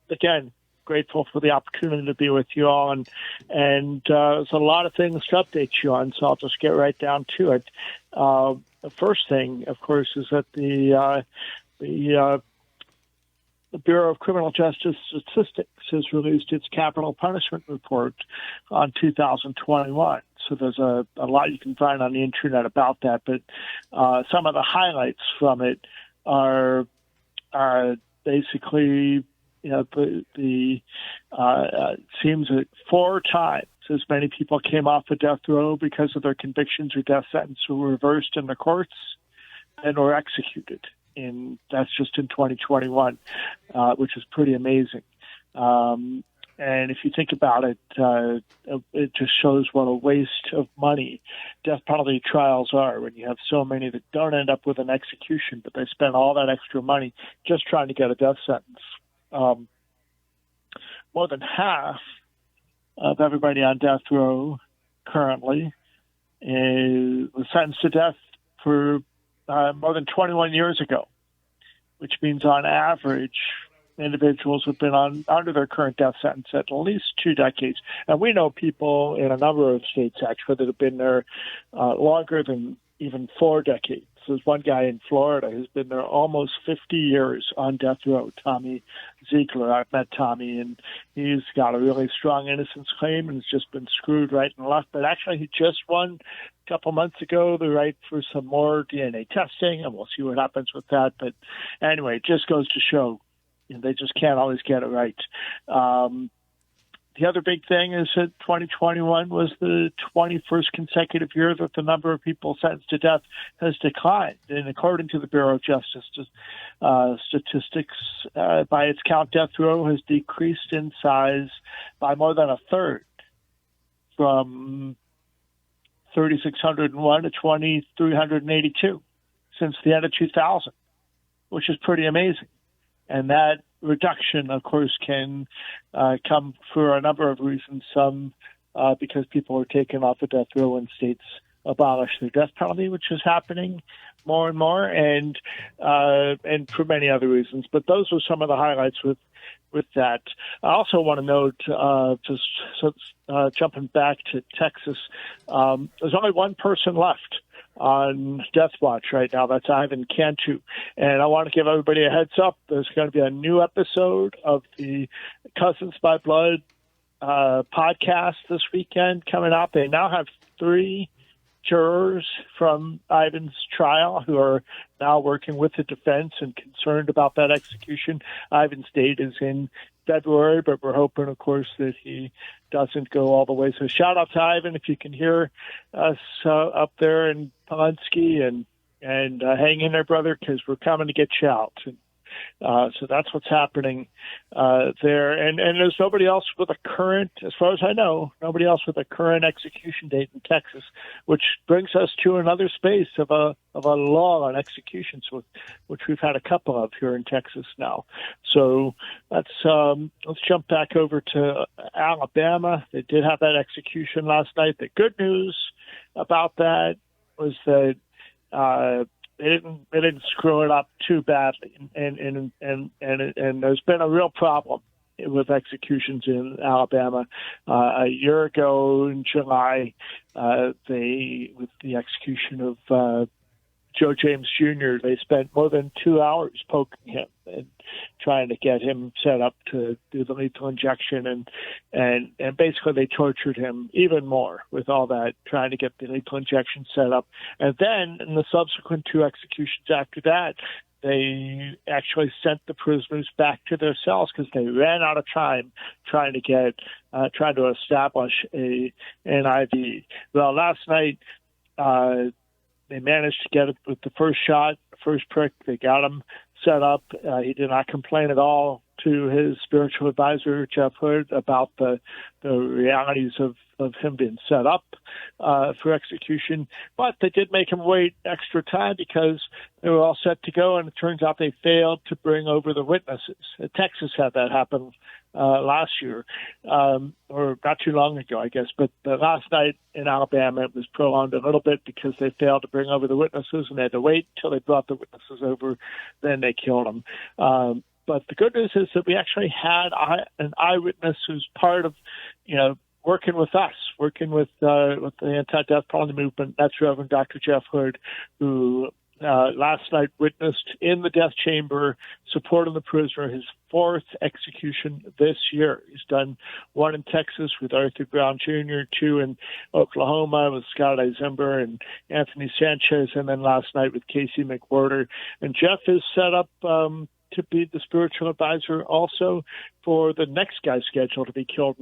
again, grateful for the opportunity to be with you all. And there's a lot of things to update you on, so I'll just get right down to it. The first thing, of course, is that the Bureau of Criminal Justice Statistics has released its capital punishment report on 2021. So there's a lot you can find on the internet about that, but some of the highlights from it are basically, it seems that 4 times as many people came off of death row because of their convictions or death sentence were reversed in the courts and were executed. And that's just in 2021, which is pretty amazing. And if you think about it, it just shows what a waste of money death penalty trials are when you have so many that don't end up with an execution, but they spend all that extra money just trying to get a death sentence. More than half of everybody on death row currently was sentenced to death for more than 21 years ago, which means on average, individuals have been under their current death sentence at least 2 decades. And we know people in a number of states, actually, that have been there longer than even 4 decades. There's one guy in Florida who's been there almost 50 years on death row, Tommy Ziegler. I've met Tommy, and he's got a really strong innocence claim and has just been screwed right and left. But actually, he just won a couple months ago the right for some more DNA testing, and we'll see what happens with that. But anyway, it just goes to show they just can't always get it right. The other big thing is that 2021 was the 21st consecutive year that the number of people sentenced to death has declined. And according to the Bureau of Justice Statistics, by its count, death row has decreased in size by more than a third, from 3,601 to 2,382 since the end of 2000, which is pretty amazing. And that reduction, of course, can come for a number of reasons. Some because people are taken off of death row when states abolish the death penalty, which is happening more and more, and for many other reasons. But those are some of the highlights with that. I also want to note, jumping back to Texas, there's only one person left on Death Watch right now. That's Ivan Cantu. And I want to give everybody a heads up. There's going to be a new episode of the Cousins by Blood podcast this weekend coming up. They now have 3 jurors from Ivan's trial who are now working with the defense and concerned about that execution. Ivan's date is in February, but we're hoping, of course, that he doesn't go all the way. So shout out to Ivan if you can hear us up there in Ponsky, and hang in there, brother, because we're coming to get you out. So that's what's happening there. And there's nobody else with a current, as far as I know, nobody else with a current execution date in Texas, which brings us to another space of a law on executions, which we've had a couple of here in Texas now. So let's jump back over to Alabama. They did have that execution last night. The good news about that was that they didn't screw it up too badly, and there's been a real problem with executions in Alabama. A year ago in July, with the execution of Joe James Jr., they spent more than 2 hours poking him and trying to get him set up to do the lethal injection, and basically they tortured him even more with all that, trying to get the lethal injection set up. And then in the subsequent 2 executions after that, they actually sent the prisoners back to their cells because they ran out of time trying to establish an IV. Well, last night, they managed to get it with the first shot, first prick. They got him set up. He did not complain at all to his spiritual advisor, Jeff Hood, about the realities of him being set up for execution. But they did make him wait extra time because they were all set to go, and it turns out they failed to bring over the witnesses. Texas had that happen last year, or not too long ago, I guess. But the last night in Alabama, it was prolonged a little bit because they failed to bring over the witnesses, and they had to wait until they brought the witnesses over. Then they killed them. But the good news is that we actually had an eyewitness who's part of, working with us, working with the anti-death penalty movement. That's Reverend Dr. Jeff Hood, who last night witnessed in the death chamber, supporting the prisoner, his 4th execution this year. He's done 1 in Texas with Arthur Brown Jr., 2 in Oklahoma with Scott Eisenberg and Anthony Sanchez, and then last night with Casey McWhorter. And Jeff is set up to be the spiritual advisor also for the next guy scheduled to be killed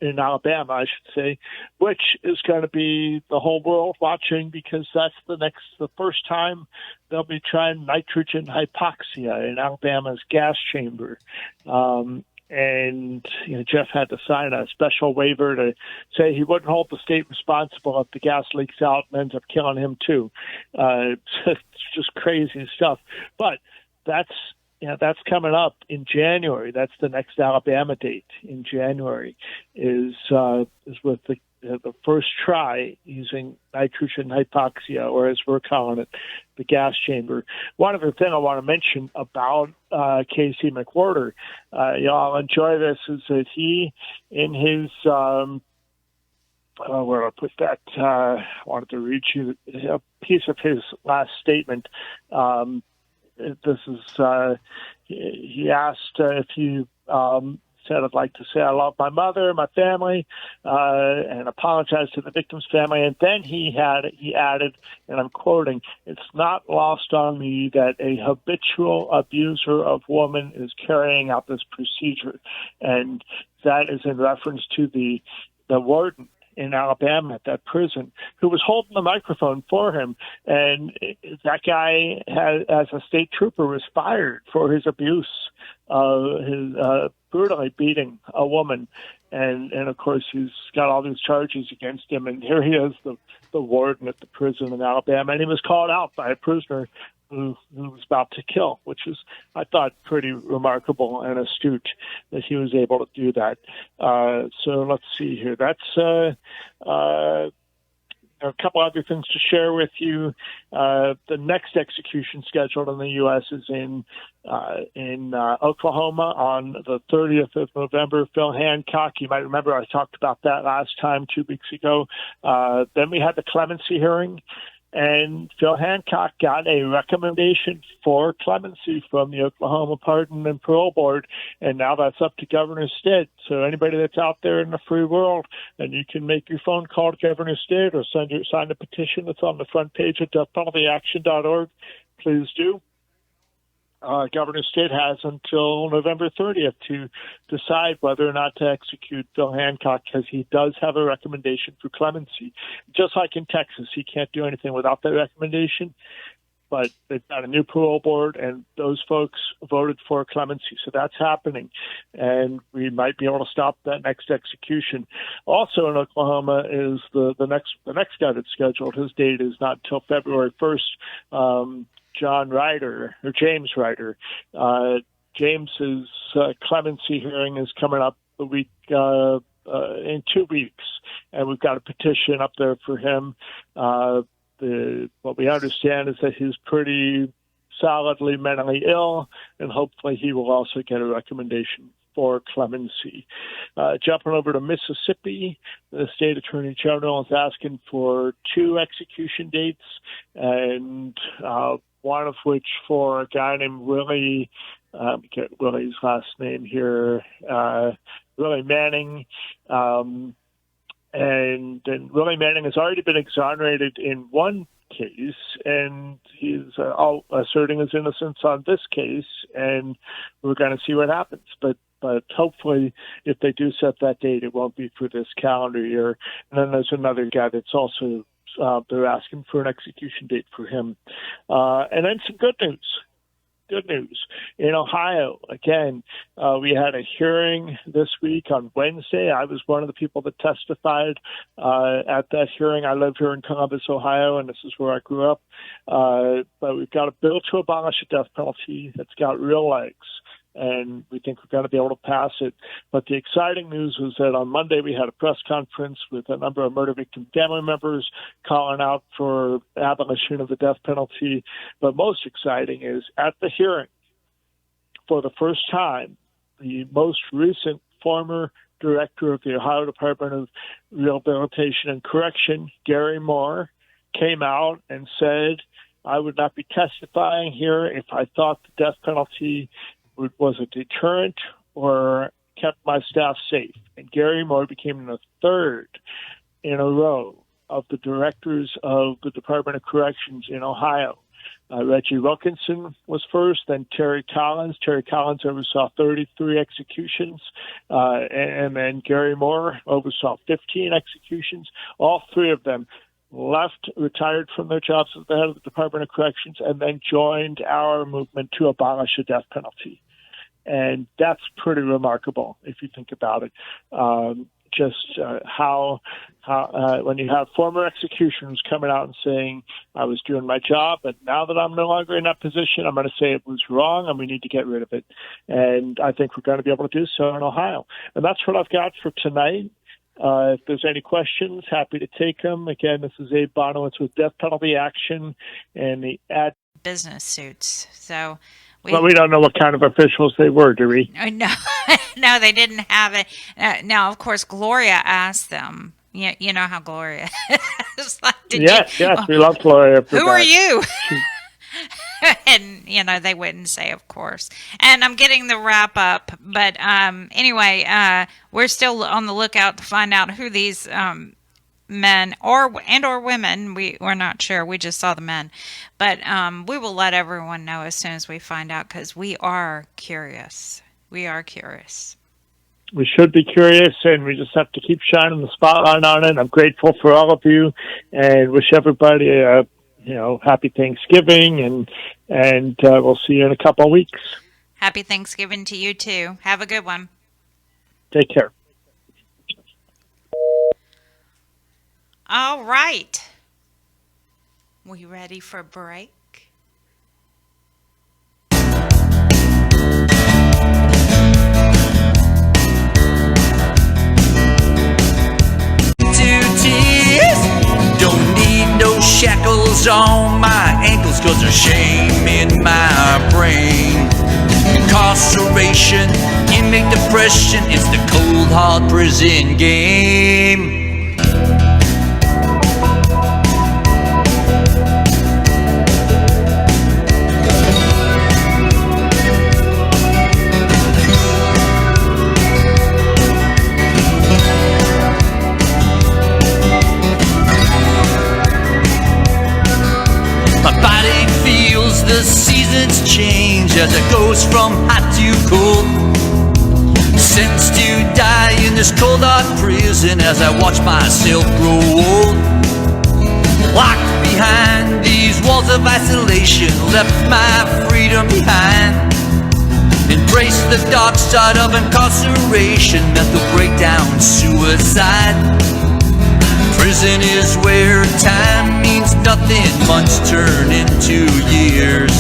in Alabama, I should say, which is going to be the whole world watching, because that's the first time they'll be trying nitrogen hypoxia in Alabama's gas chamber. And Jeff had to sign a special waiver to say he wouldn't hold the state responsible if the gas leaks out and ends up killing him too. It's just crazy stuff. But that's coming up in January. That's the next Alabama date in January. Is with the first try using nitrogen hypoxia, or as we're calling it, the gas chamber. One other thing I want to mention about Casey McWhorter, y'all enjoy this, is that he, in his where I put that, I wanted to read you a piece of his last statement. This is, he asked if you said, I'd like to say I love my mother, my family, and apologize to the victim's family. And then he added, and I'm quoting, "It's not lost on me that a habitual abuser of women is carrying out this procedure." And that is in reference to the warden in Alabama at that prison, who was holding the microphone for him. And that guy, as a state trooper, was fired for his abuse, his brutally beating a woman. And of course, he's got all these charges against him. And here he is, the warden at the prison in Alabama. And he was called out by a prisoner who was about to kill, which is, I thought, pretty remarkable and astute that he was able to do that. So let's see here. That's a couple other things to share with you. The next execution scheduled in the U.S. is in Oklahoma on the 30th of November. Phil Hancock, you might remember I talked about that last time 2 weeks ago. Then we had the clemency hearing And Phil Hancock got a recommendation for clemency from the Oklahoma Pardon and Parole Board, and now that's up to Governor Stitt. So anybody that's out there in the free world, and you can make your phone call to Governor Stitt or sign a petition that's on the front page of deathpenaltyaction.org, please do. Governor Stitt has until November 30th to decide whether or not to execute Phil Hancock, because he does have a recommendation for clemency. Just like in Texas, he can't do anything without that recommendation. But they've got a new parole board, and those folks voted for clemency. So that's happening, and we might be able to stop that next execution. Also in Oklahoma is the next guy that's scheduled. His date is not until February 1st. James Ryder. James's clemency hearing is coming up in 2 weeks, and we've got a petition up there for him. What we understand is that he's pretty solidly mentally ill, and hopefully he will also get a recommendation for clemency. Jumping over to Mississippi, the state attorney general is asking for 2 execution dates, and one of which for a guy named Willie, get Willie's last name here, Willie Manning. And Willie Manning has already been exonerated in one case, and he's asserting his innocence on this case, and we're going to see what happens. But hopefully, if they do set that date, it won't be for this calendar year. And then there's another guy that's also they're asking for an execution date for him. And then some good news. Good news. In Ohio, again, we had a hearing this week on Wednesday. I was one of the people that testified at that hearing. I live here in Columbus, Ohio, and this is where I grew up. But we've got a bill to abolish the death penalty that's got real legs, and we think we're going to be able to pass it. But the exciting news was that on Monday we had a press conference with a number of murder victim family members calling out for abolition of the death penalty. But most exciting is at the hearing, for the first time, the most recent former director of the Ohio Department of Rehabilitation and Correction, Gary Moore, came out and said, I would not be testifying here if I thought the death penalty was a deterrent or kept my staff safe. And Gary Moore became the third in a row of the directors of the Department of Corrections in Ohio. Reggie Wilkinson was first, then Terry Collins. Terry Collins oversaw 33 executions, and then Gary Moore oversaw 15 executions. All 3 of them retired from their jobs as the head of the Department of Corrections, and then joined our movement to abolish the death penalty. And that's pretty remarkable if you think about it. How when you have former executioners coming out and saying, I was doing my job, but now that I'm no longer in that position, I'm going to say it was wrong and we need to get rid of it. And I think we're going to be able to do so in Ohio. And that's what I've got for tonight. If there's any questions, happy to take them. Again, this is Abe Bonowitz with Death Penalty Action and the ad business suits. So we don't know what kind of officials they were, do we? No, no, they didn't have it. Now, of course, Gloria asked them. You know how Gloria is. Yes, we love Gloria. Who are you? And, they wouldn't say, of course. And I'm getting the wrap up. But anyway, we're still on the lookout to find out who these men or women, we're not sure. We just saw the men. But we will let everyone know as soon as we find out, because we are curious. We are curious. We should be curious, and we just have to keep shining the spotlight on it. I'm grateful for all of you, and wish everybody a happy Thanksgiving, and we'll see you in a couple of weeks. Happy Thanksgiving to you too. Have a good one. Take care. All right. We ready for a break? Don't need no shackles on my ankles, 'cause there's shame in my brain. Incarceration, inmate depression, it's the cold hard prison game. feels the seasons change as it goes from hot to cold. Sentenced to die in this cold hard prison as I watch myself grow old. Locked behind these walls of isolation, left my freedom behind. Embraced the dark side of incarceration, mental breakdown, suicide. Prison is where time means nothing, months turn into years.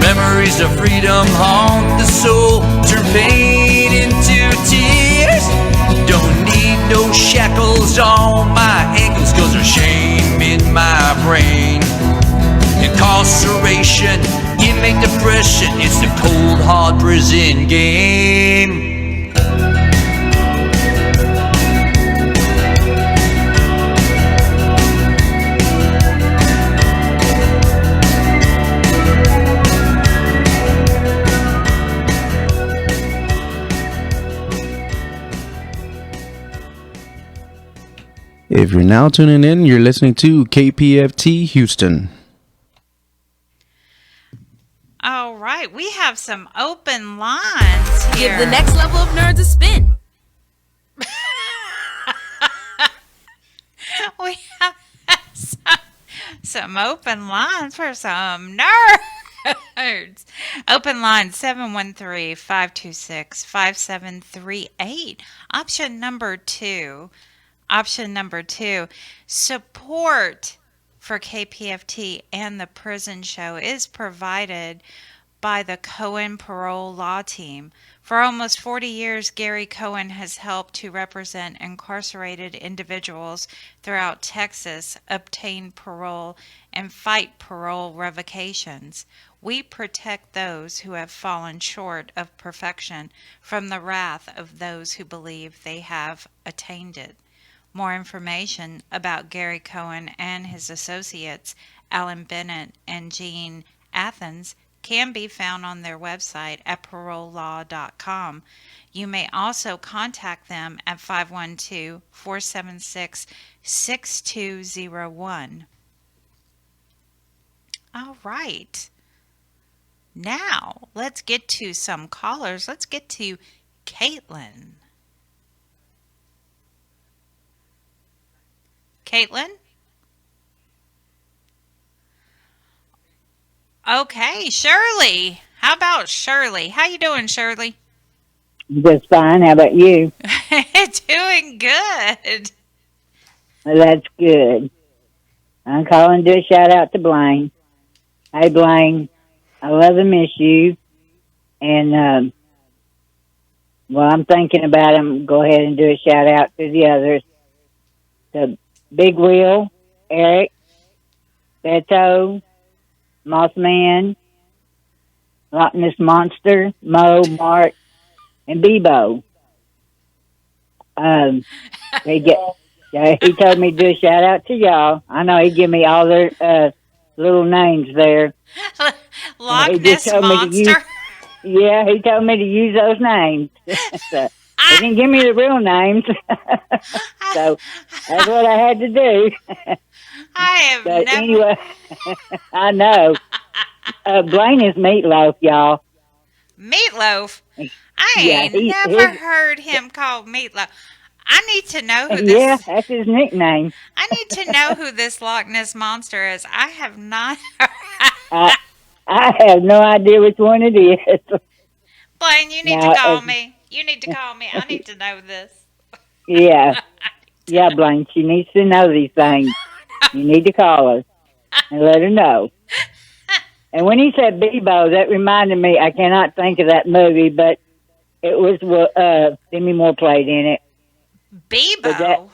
Memories of freedom haunt the soul, turn pain into tears. Don't need no shackles on my ankles, cause there's shame in my brain. Incarceration, inmate depression, it's the cold hard prison game. If you're now tuning in, you're listening to KPFT Houston. All right, we have some open lines here. Give the next level of nerds a spin. We have some open lines for some nerds. Open line 713-526-5738. Option number two. Support for KPFT and the Prison Show is provided by the Cohen Parole Law Team. For almost 40 years, Gary Cohen has helped to represent incarcerated individuals throughout Texas obtain parole and fight parole revocations. We protect those who have fallen short of perfection from the wrath of those who believe they have attained it. More information about Gary Cohen and his associates, Alan Bennett and Gene Athens, can be found on their website at parolelaw.com. You may also contact them at 512-476-6201. All right. Now, let's get to some callers. Let's get to Caitlin. Caitlin? Okay, Shirley. How about Shirley? How you doing, Shirley? Just fine. How about you? Doing good. Well, that's good. I'm calling to do a shout out to Blaine. Hey, Blaine, I love and miss you. And while I'm thinking about him, go ahead and do a shout out to the others. The Big Wheel, Eric, Beto, Mothman, Loch Ness Monster, Mo, Mark, and Bebo. He told me to do a shout out to y'all. I know he give me all their little names there. Loch Ness Monster? He told me to use those names. So, he didn't give me the real names. So that's what I had to do. Anyway, I know. Blaine is Meatloaf, y'all. Meatloaf? I ain't never heard him called Meatloaf. I need to know who this... Yeah, that's his nickname. I need to know who this Loch Ness Monster is. I have not I have no idea which one it is. Blaine, you need to call me. You need to call me. I need to know this. Yeah. Yeah, Blaine, she needs to know these things. You need to call her and let her know. And when he said Bebo, that reminded me, I cannot think of that movie, but it was Demi Moore played in it. Bebo?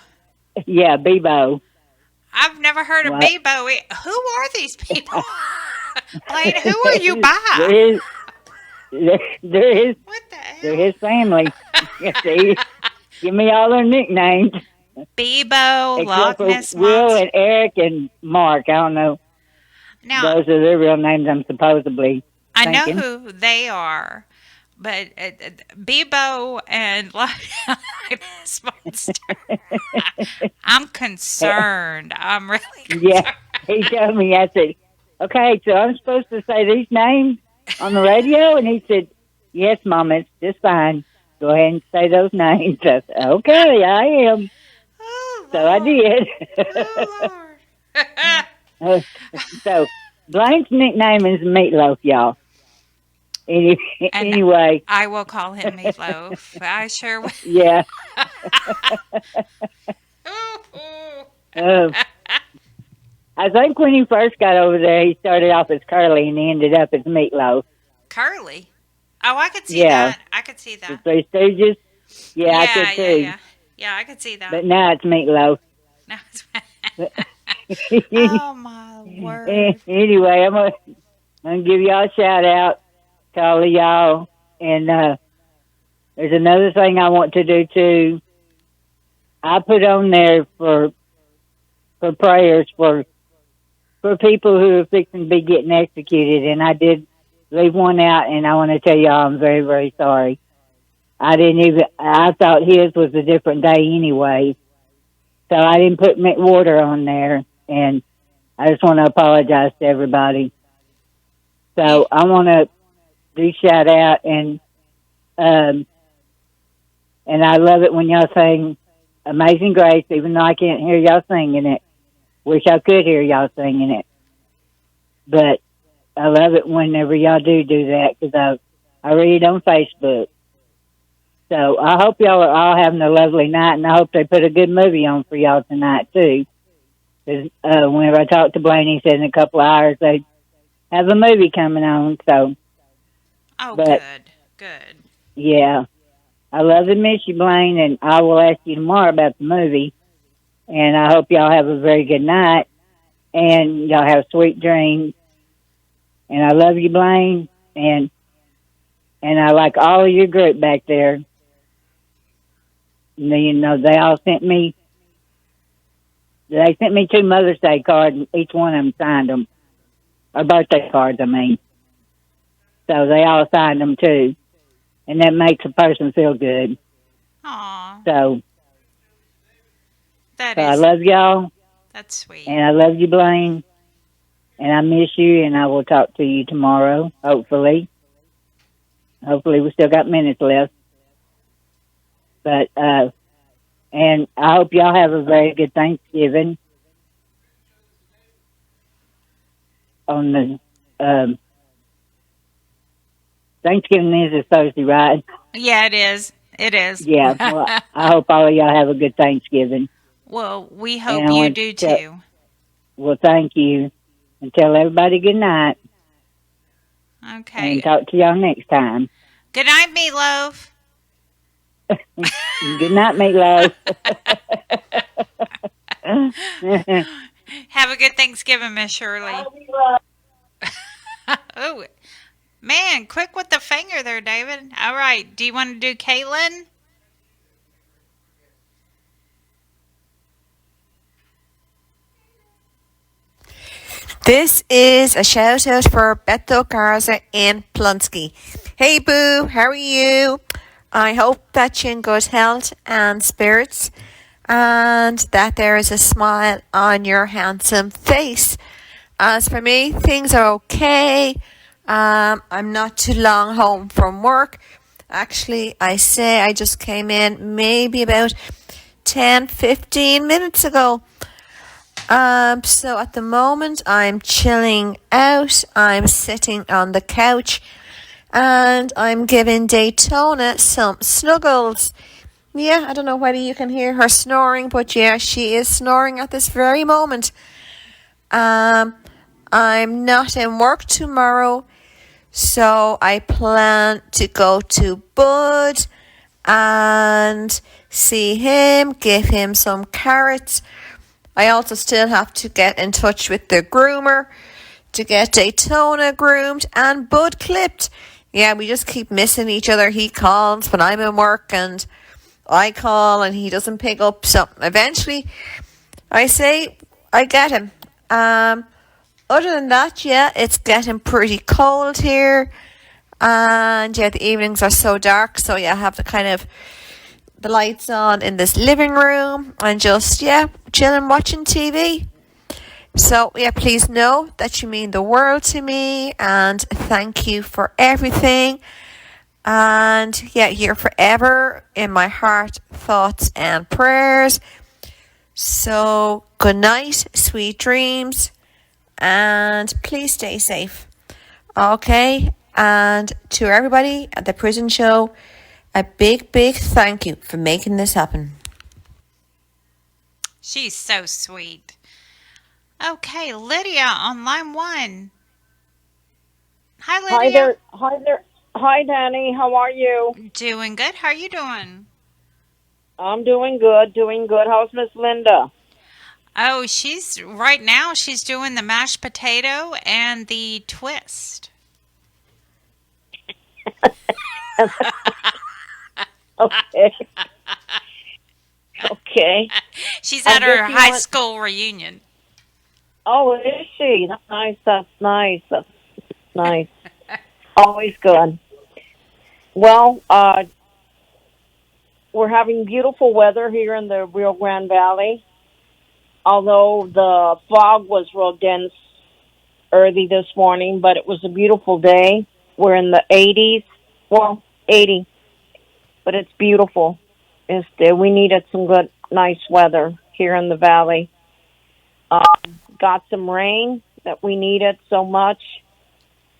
Yeah, Bebo. I've never heard of Bebo. Who are these people? Blaine, who are you by? They're his family. See, give me all their nicknames. Bebo, Loch Ness Monster. Will and Eric and Mark. I don't know. Now, those are their real names, I'm supposedly I thinking. know who they are, but Bebo and Loch Ness Monster. I'm concerned. I'm really concerned. Yeah, he told me. I said, okay, so I'm supposed to say these names on the radio? And he said, yes, Mom, it's just fine. Go ahead and say those names. I said, okay, I am. So I did. So Blaine's nickname is Meatloaf, y'all. Anyway. I will call him Meatloaf. I sure will. Yeah. I think when he first got over there, he started off as Curly and he ended up as Meatloaf. Curly? Oh, I could see that. I could see that. The Three Stooges? Yeah, I could too. Yeah, I could see that. But now it's Meatloaf. Now it's oh, my word. Anyway, I'm gonna give y'all a shout out to all of y'all. And there's another thing I want to do too. I put on there for prayers for people who are fixing to be getting executed, and I did leave one out, and I want to tell y'all I'm very, very sorry. I thought his was a different day anyway, so I didn't put water on there, and I just want to apologize to everybody. So I want to do shout out, and I love it when y'all sing Amazing Grace, even though I can't hear y'all singing it. Wish I could hear y'all singing it. But I love it whenever y'all do that, because I read it on Facebook. So I hope y'all are all having a lovely night, and I hope they put a good movie on for y'all tonight, too. Because whenever I talked to Blaine, he said in a couple of hours they have a movie coming on. So, good. Yeah. I love and miss you, Blaine, and I will ask you tomorrow about the movie. And I hope y'all have a very good night, and y'all have sweet dreams. And I love you, Blaine, and I like all of your group back there. You know, they all sent me 2 Mother's Day cards, and each one of them signed them. Or birthday cards, I mean. So they all signed them, too. And that makes a person feel good. Aww. So I love y'all. That's sweet. And I love you, Blaine. And I miss you, and I will talk to you tomorrow, hopefully. Hopefully we still got minutes left. But, and I hope y'all have a very good Thanksgiving. On the, Thanksgiving is a Thursday, right? Yeah, it is. It is. Yeah. Well, I hope all of y'all have a good Thanksgiving. Well, we hope you do too. Well, thank you. And tell everybody good night. Okay. And talk to y'all next time. Good night, Meatloaf. Good night, Meatloaf. Have a good Thanksgiving, Miss Shirley. Oh, man, quick with the finger there, David. All right. Do you want to do Caitlin? This is a shout out for Beto Garza in Plunski. Hey Boo, how are you? I hope that you're in good health and spirits, and that there is a smile on your handsome face. As for me, things are okay. I'm not too long home from work. Actually, I just came in maybe about 10-15 minutes ago. So at the moment I'm chilling out. I'm sitting on the couch and I'm giving Daytona some snuggles. Yeah, I don't know whether you can hear her snoring, but yeah, she is snoring at this very moment. I'm not in work tomorrow, so I plan to go to Bud and see him, give him some carrots. I also still have to get in touch with the groomer to get Daytona groomed and Bud clipped. Yeah, we just keep missing each other. He calls when I'm in work and I call and he doesn't pick up. So eventually I say I get him. Other than that, yeah, it's getting pretty cold here. And yeah, the evenings are so dark. So yeah, I have to kind of the lights on in this living room and just, yeah, chilling, watching TV. So, yeah, please know that you mean the world to me, and thank you for everything. And yeah, you're forever in my heart, thoughts, and prayers. So, good night, sweet dreams, and please stay safe. Okay, and to everybody at the prison show, a big, big thank you for making this happen. She's so sweet. Okay, Lydia on line 1. Hi, Lydia. Hi there. Hi there. Hi, Dani. How are you? Doing good. How are you doing? I'm doing good. Doing good. How's Miss Linda? Oh, she's right now. She's doing the mashed potato and the twist. Okay. Okay. She's at her high school reunion. Oh, is she? That's nice. That's nice. That's nice. Always good. Well, we're having beautiful weather here in the Rio Grande Valley. Although the fog was real dense early this morning, but it was a beautiful day. We're in the 80s. Well, 80. But it's beautiful. We needed some good, nice weather here in the valley. Got some rain that we needed so much.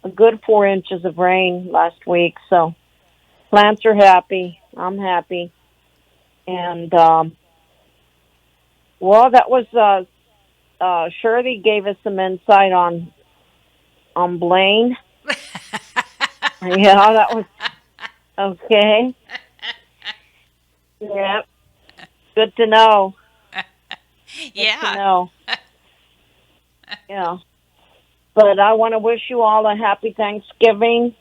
A good 4 inches of rain last week. So plants are happy. I'm happy. And, well, that was, Shirley gave us some insight on Blaine. Yeah, that was, okay. Yeah. Good to know. Yeah. Good to know. Yeah. But I want to wish you all a happy Thanksgiving.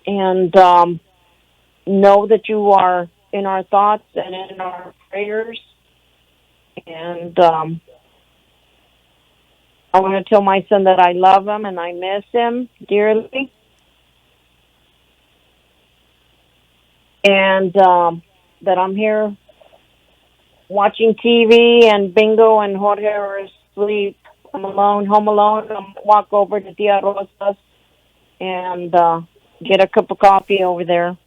And know that you are in our thoughts and in our prayers. And I want to tell my son that I love him and I miss him dearly. And that I'm here watching TV and Bingo and Jorge are asleep. I'm alone, home alone. I'll walk over to Tia Rosa's and get a cup of coffee over there.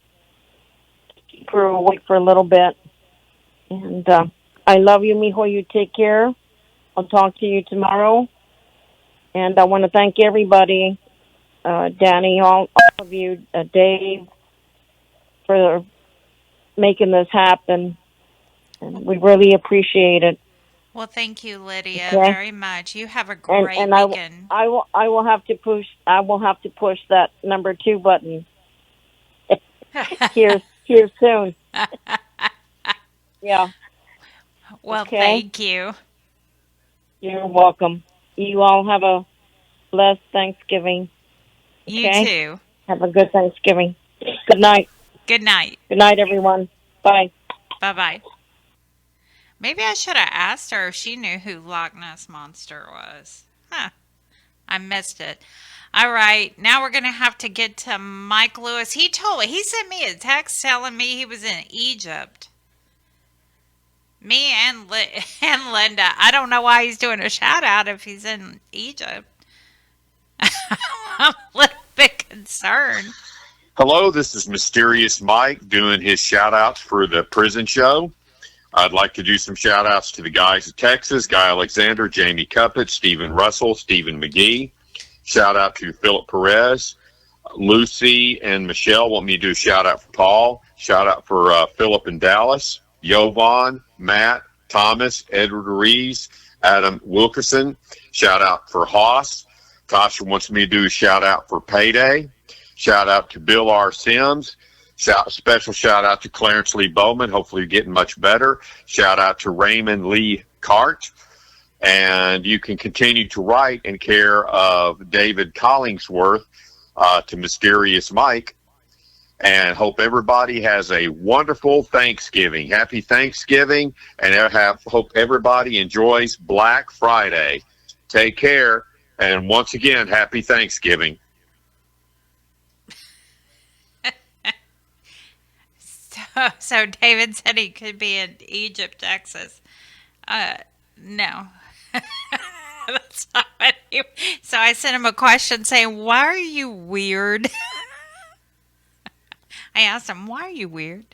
Keep her awake for a little bit. And I love you, mijo. You take care. I'll talk to you tomorrow. And I want to thank everybody, Dani, all of you, Dave, for making this happen. And we really appreciate it. Well, thank you, Lydia, Okay. very much. You have a great And weekend. I will have to push that number 2 button here soon. Yeah. Well, Okay. thank you. You're welcome. You all have a blessed Thanksgiving. You Okay? too. Have a good Thanksgiving. Good night. Good night. Good night, everyone. Bye. Bye-bye. Maybe I should have asked her if she knew who Loch Ness Monster was. Huh. I missed it. All right. Now we're going to have to get to Mike Lewis. He sent me a text telling me he was in Egypt. Me and Linda. I don't know why he's doing a shout out if he's in Egypt. I'm a little bit concerned. Hello, this is Mysterious Mike doing his shout outs for the prison show. I'd like to do some shout outs to the guys of Texas, Guy Alexander, Jamie Cuppett, Stephen Russell, Stephen McGee. Shout out to Philip Perez. Lucy and Michelle want me to do a shout out for Paul. Shout out for Philip in Dallas, Jovan, Matt, Thomas, Edward Rees, Adam Wilkerson. Shout out for Haas. Tasha wants me to do a shout out for Payday. Shout out to Bill R. Sims. Special shout out to Clarence Lee Bowman. Hopefully you're getting much better. Shout out to Raymond Lee Cart. And you can continue to write in care of David Collingsworth to Mysterious Mike. And hope everybody has a wonderful Thanksgiving. Happy Thanksgiving. And hope everybody enjoys Black Friday. Take care. And once again, happy Thanksgiving. So David said he could be in Egypt, Texas. No. So I sent him a question saying, "Why are you weird?" I asked him, "Why are you weird?"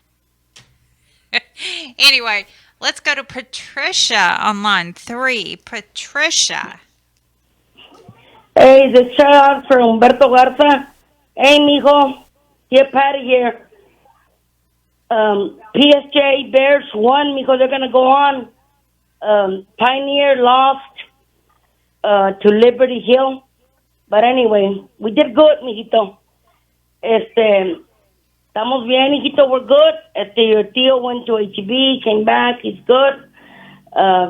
Anyway, let's go to Patricia on line 3. Patricia. Hey, the shout out for Humberto Garza. Hey, mijo, get Patty here. PSJ Bears won, mijo. They're gonna go on. Pioneer lost to Liberty Hill, but anyway, we did good, mijito. Estamos bien, mijito. We're good. Your tío went to HB, came back. He's good.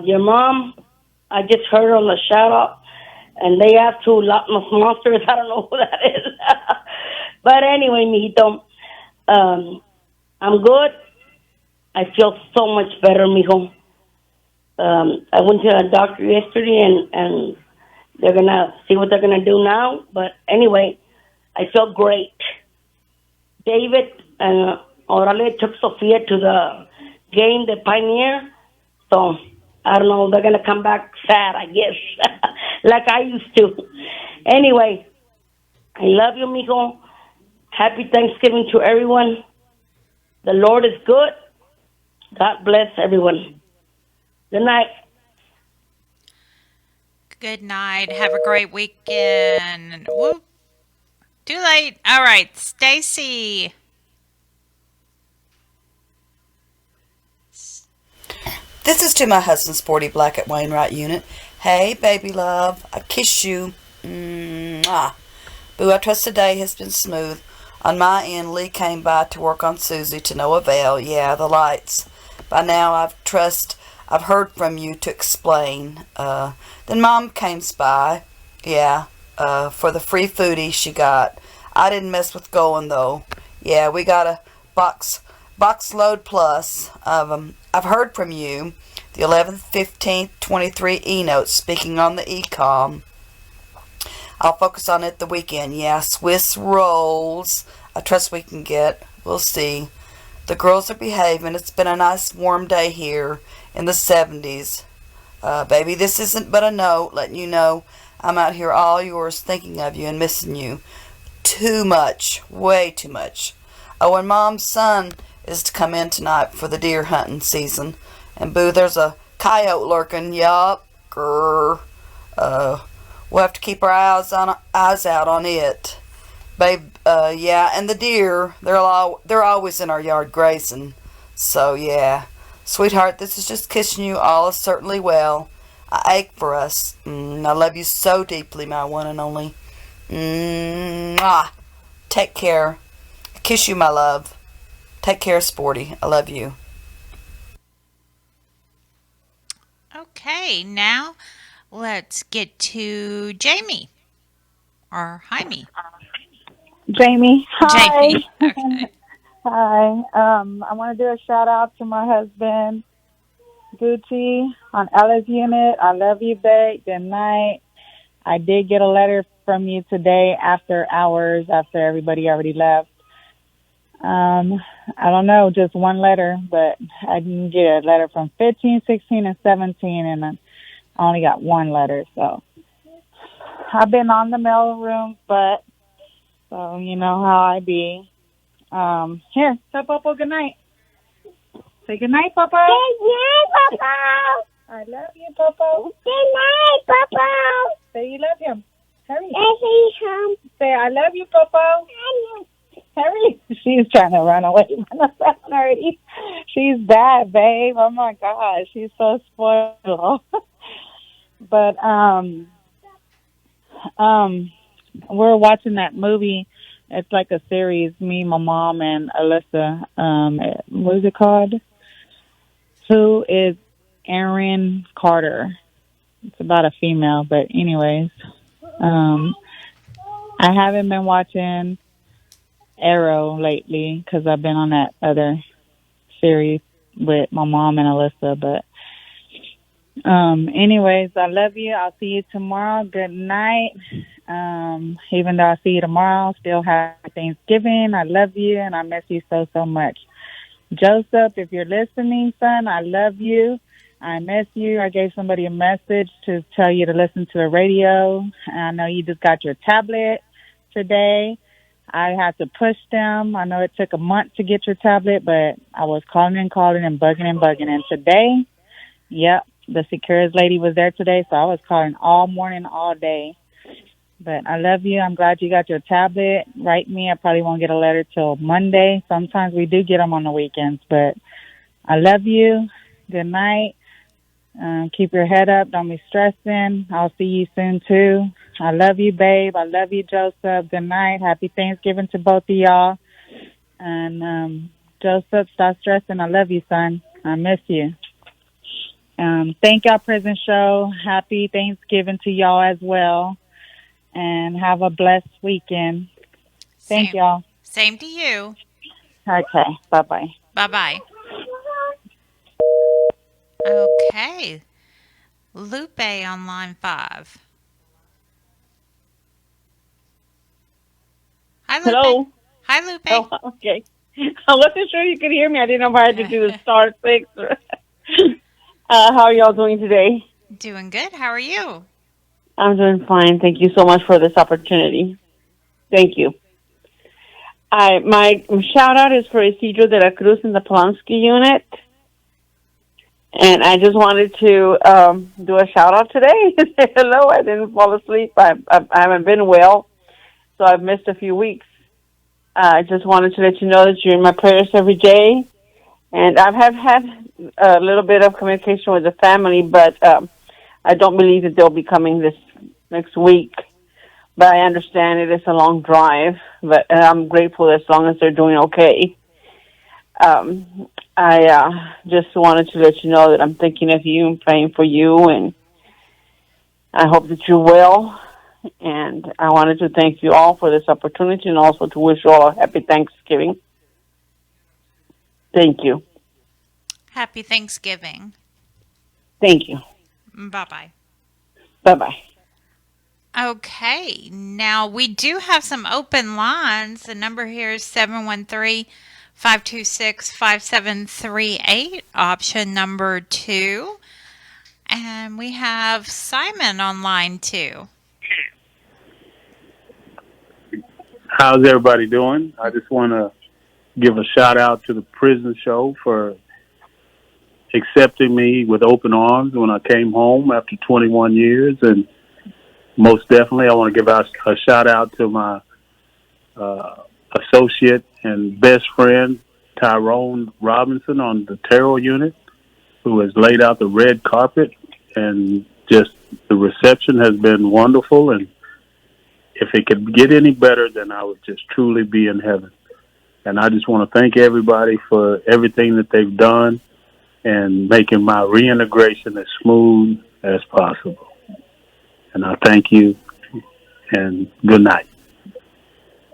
Your mom, I just heard her on the shout out. And they have 2 Los Monsters. I don't know who that is. But anyway, mijito, I'm good. I feel so much better, mijo. I went to a doctor yesterday, and they're going to see what they're going to do now. But anyway, I feel great. David and Orale took Sophia to the game, the Pioneer. So, I don't know, they're going to come back sad, I guess, like I used to. Anyway, I love you, mijo. Happy Thanksgiving to everyone. The Lord is good. God bless everyone. Good night. Good night. Have a great weekend. Whoop. Too late. All right, Stacy. This is to my husband, Sporty Black at Wainwright Unit. Hey, baby love, I kiss you. Mwah. Boo, I trust today has been smooth. On my end, Lee came by to work on Susie to no avail. Yeah, the lights. By now, I've heard from you to explain. Then Mom came by. Yeah, for the free foodie she got. I didn't mess with going, though. Yeah, we got a box load plus of them. I've heard from you. The 11th, 15th, 23 E-notes speaking on the e-com. I'll focus on it the weekend. Yeah, Swiss rolls. I trust we can get. We'll see. The girls are behaving. It's been a nice warm day here in the 70s. Baby, this isn't but a note letting you know I'm out here all yours thinking of you and missing you. Too much. Way too much. Oh, and Mom's son is to come in tonight for the deer hunting season. And boo, there's a coyote lurking. Yup. Grrr. We'll have to keep our eyes out on it. Babe, yeah, and the deer, they're always in our yard grazing. So, yeah. Sweetheart, this is just kissing you. All is certainly well. I ache for us. I love you so deeply, my one and only. Mwah. Take care. I kiss you, my love. Take care, Sporty. I love you. Okay, now let's get to Jamie. Or Jaime. Jamie. Hi. Jamie. Okay. Hi. I want to do a shout out to my husband, Gucci, on Ella's unit. I love you, babe. Good night. I did get a letter from you today after hours, after everybody already left. I don't know, just one letter, but I didn't get a letter from 15, 16, and 17, and I only got one letter, so I've been on the mail room, but so you know how I be. Here, tell Popo good night. Say good night, Popo. Good night, Popo. I love you, Popo. Good night, Popo. Say you love him. Hurry. Say I love you, Popo. Hurry. She's trying to run away from the phone already. She's bad, babe. Oh my gosh, she's so spoiled. But we're watching that movie. It's like a series. Me, my mom, and Alyssa. What is it called? Who is Erin Carter? It's about a female, but anyways, I haven't been watching Arrow lately because I've been on that other series with my mom and Alyssa. But anyways, I love you. I'll see you tomorrow. Good night. Even though I see you tomorrow, still happy Thanksgiving. I love you and I miss you so much. Joseph, if you're listening, son, I love you. I miss you. I gave somebody a message to tell you to listen to the radio. I know you just got your tablet today. I had to push them. I know it took a month to get your tablet, but I was calling and bugging and bugging. And today, yep, the Secures lady was there today, so I was calling all morning, all day. But I love you. I'm glad you got your tablet. Write me. I probably won't get a letter till Monday. Sometimes we do get them on the weekends, but I love you. Good night. Keep your head up. Don't be stressing. I'll see you soon, too. I love you, babe. I love you, Joseph. Good night. Happy Thanksgiving to both of y'all. And Joseph, stop stressing. I love you, son. I miss you. Thank y'all, Prison Show. Happy Thanksgiving to y'all as well. And have a blessed weekend. Thank y'all. Same to you. Okay. Bye-bye. Bye-bye. Okay. Lupe on line 5. Hi, Lupe. Hello. Hi, Lupe. Oh, okay. I wasn't sure you could hear me. I didn't know if I had to do the star 6. How are y'all doing today? Doing good. How are you? I'm doing fine. Thank you so much for this opportunity. Thank you. My shout out is for Isidro de la Cruz in the Polanski unit. And I just wanted to do a shout out today. Say hello. I didn't fall asleep. I haven't been well, so I've missed a few weeks. I just wanted to let you know that you're in my prayers every day. And I have had a little bit of communication with the family, but I don't believe that they'll be coming this next week. But I understand it is a long drive, but I'm grateful as long as they're doing okay. I just wanted to let you know that I'm thinking of you and praying for you, and I hope that you're well. And I wanted to thank you all for this opportunity and also to wish you all a happy Thanksgiving. Thank you. Happy Thanksgiving. Thank you. Bye-bye. Bye-bye. Okay. Now, we do have some open lines. The number here is 713-526-5738, option number 2. And we have Simon on line 2. How's everybody doing? I just want to give a shout out to the Prison Show for accepting me with open arms when I came home after 21 years. And most definitely, I want to give out a shout out to my associate and best friend, Tyrone Robinson on the Terrell unit, who has laid out the red carpet, and just the reception has been wonderful. And if it could get any better, then I would just truly be in heaven. And I just want to thank everybody for everything that they've done and making my reintegration as smooth as possible. And I thank you, and good night.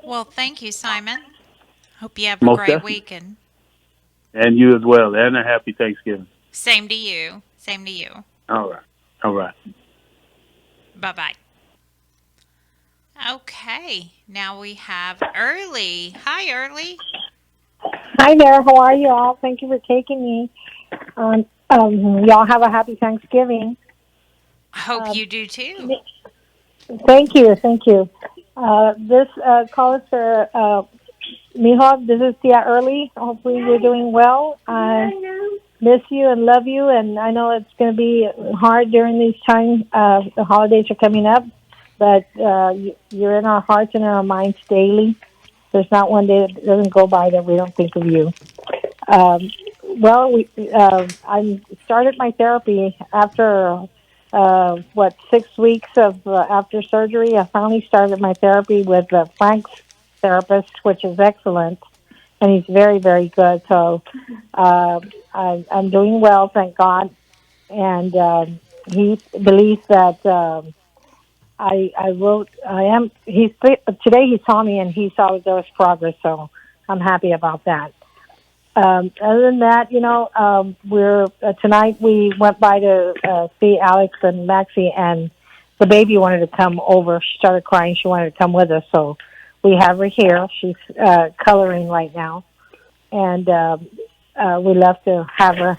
Well, thank you, Simon. Hope you have a Most great definitely. weekend. And you as well, and a happy Thanksgiving. Same to you. Same to you. All right. All right. Bye-bye. Okay. Now we have Early. Hi, Early. Hi there. How are you all? Thank you for taking me. Y'all have a happy Thanksgiving. Hope you do too. Thank you. Thank you. This call is for Mijo. This is Tia Early. Hopefully you're doing well. I miss you and love you, and I know it's going to be hard during these times. The holidays are coming up, but you're in our hearts and in our minds daily. There's not one day that doesn't go by that we don't think of you. I started my therapy after 6 weeks of after surgery. I finally started my therapy with Frank's therapist, which is excellent, and he's very, very good. So I'm doing well, thank God. And he believes that today he saw me and he saw there was progress, so I'm happy about that. Other than that, tonight we went by to see Alex and Maxie, and the baby wanted to come over. She started crying. She wanted to come with us, so we have her here. She's coloring right now, and we love to have her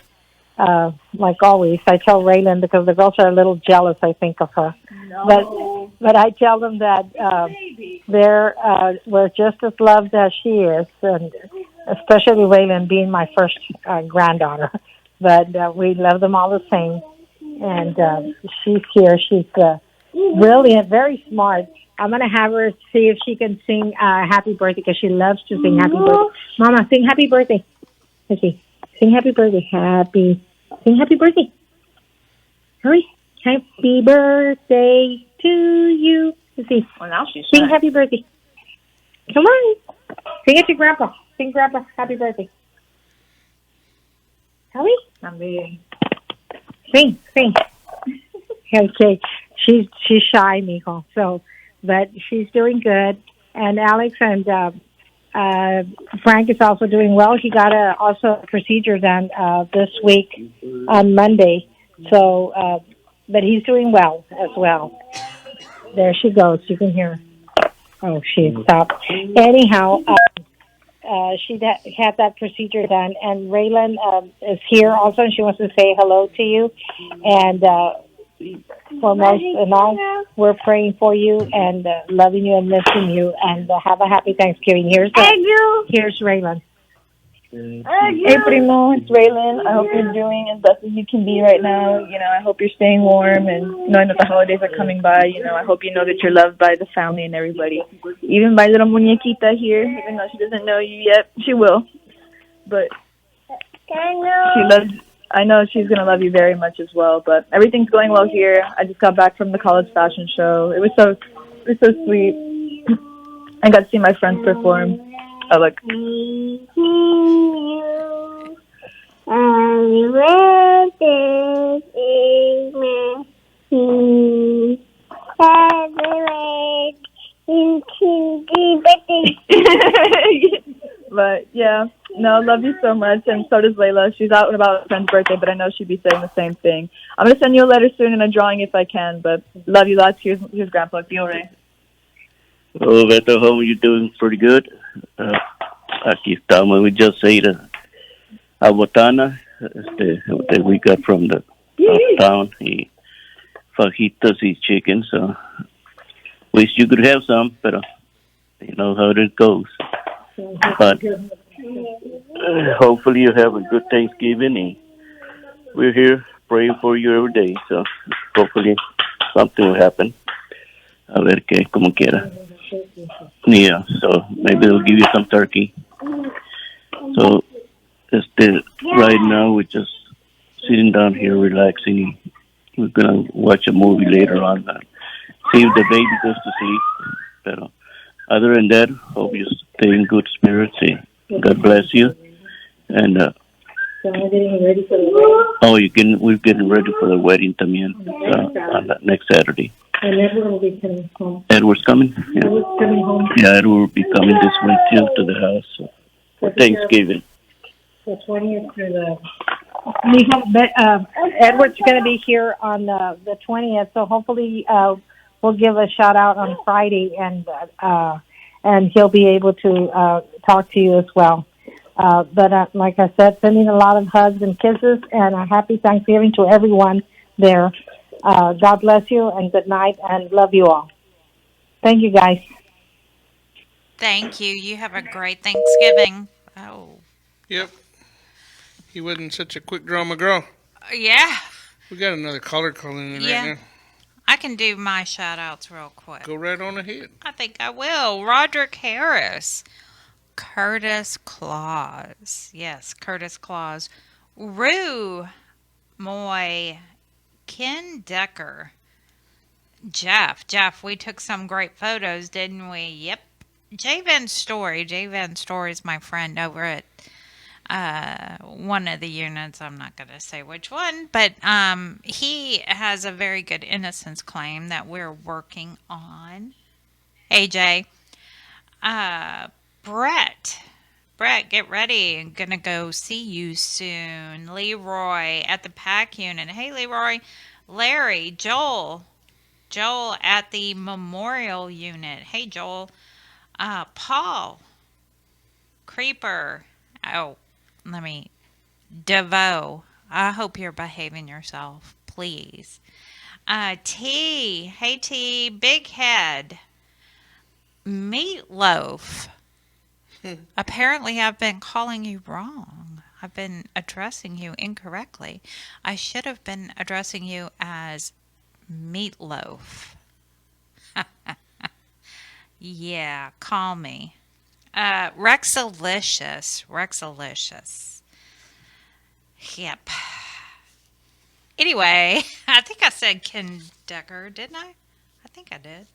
like always. I tell Raylan because the girls are a little jealous, I think, of her. But I tell them that we're just as loved as she is, and especially Raylan being my first granddaughter. But we love them all the same. And she's here. She's brilliant, very smart. I'm going to have her see if she can sing Happy Birthday because she loves to sing Happy Birthday. Mama, sing Happy Birthday. Okay, sing Happy Birthday. Sing Happy Birthday. Hurry. Happy birthday to you. Let's see. Well, now she's Sing Happy Birthday. Come on. Sing it to Grandpa. Sing Grandpa Happy Birthday. Hurry. Sing. Okay. She's shy, Nicole. So, but she's doing good. And Alex and Frank is also doing well. He got also a procedure done this week on Monday. So, but he's doing well as well. There she goes. You can hear her. Oh, she stopped. Anyhow, she had that procedure done, and Raylan is here also, and she wants to say hello to you. And foremost and all, we're praying for you and loving you and missing you. And have a happy Thanksgiving. Here's Raylan. Hey, Primo, it's Raylan. I hope you're doing as best as you can be right now. You know, I hope you're staying warm and knowing that the holidays are coming by. You know, I hope you know that you're loved by the family and everybody. Even by little muñequita here, even though she doesn't know you yet, she will. But I know she's going to love you very much as well. But everything's going well here. I just got back from the college fashion show. It was so sweet. I got to see my friends perform. Oh, look. But yeah, no, love you so much, and so does Layla. She's out and about a friend's birthday, but I know she'd be saying the same thing. I'm gonna send you a letter soon and a drawing if I can. But love you lots. Here's Grandpa. Feel right. Oh, Beto, how are you doing? Pretty good. Aquí estamos. We just ate a botana that we got from the town. Fajitas y chicken. So wish you could have some, but you know how it goes. But hopefully you have a good Thanksgiving. And we're here praying for you every day. So hopefully something will happen. A ver que como quiera. Yeah, so maybe they'll give you some turkey. So, right now we're just sitting down here relaxing. We're gonna watch a movie later on. See if the baby goes to sleep. But other than that, hope you stay in good spirits. God bless you. And we're getting ready for the wedding. we're getting ready for the wedding también on that next Saturday. And Edward will be coming home. Edward's coming? Yeah. Edward's coming home. Yeah, Edward will be coming this week too to the house for Thanksgiving. The 20th through the... Edward's going to be here on the 20th, so hopefully we'll give a shout out on Friday, and he'll be able to talk to you as well. But like I said, sending a lot of hugs and kisses, and a happy Thanksgiving to everyone there. God bless you, and good night, and love you all. Thank you, guys. Thank you. You have a great Thanksgiving. Oh. Yep. He wasn't such a quick draw McGraw. Yeah. We got another caller calling in right now. I can do my shout-outs real quick. Go right on ahead. I think I will. Roderick Harris. Curtis Claus. Yes, Curtis Claus. Rue Moy. Ken Decker. Jeff, we took some great photos, didn't we? Yep. J Van Story is my friend over at one of the units. I'm not going to say which one, but he has a very good innocence claim that we're working on. AJ. Brett, get ready. I'm going to go see you soon. Leroy at the PAC unit. Hey, Leroy. Larry, Joel at the Memorial unit. Hey, Joel. Paul. Creeper. DeVoe. I hope you're behaving yourself, please. T. Hey, T. Big head. Meatloaf. Apparently, I've been calling you wrong. I've been addressing you incorrectly. I should have been addressing you as meatloaf. Yeah, call me. Rexalicious. Rexalicious. Yep. Anyway, I think I said Ken Decker, didn't I? I think I did.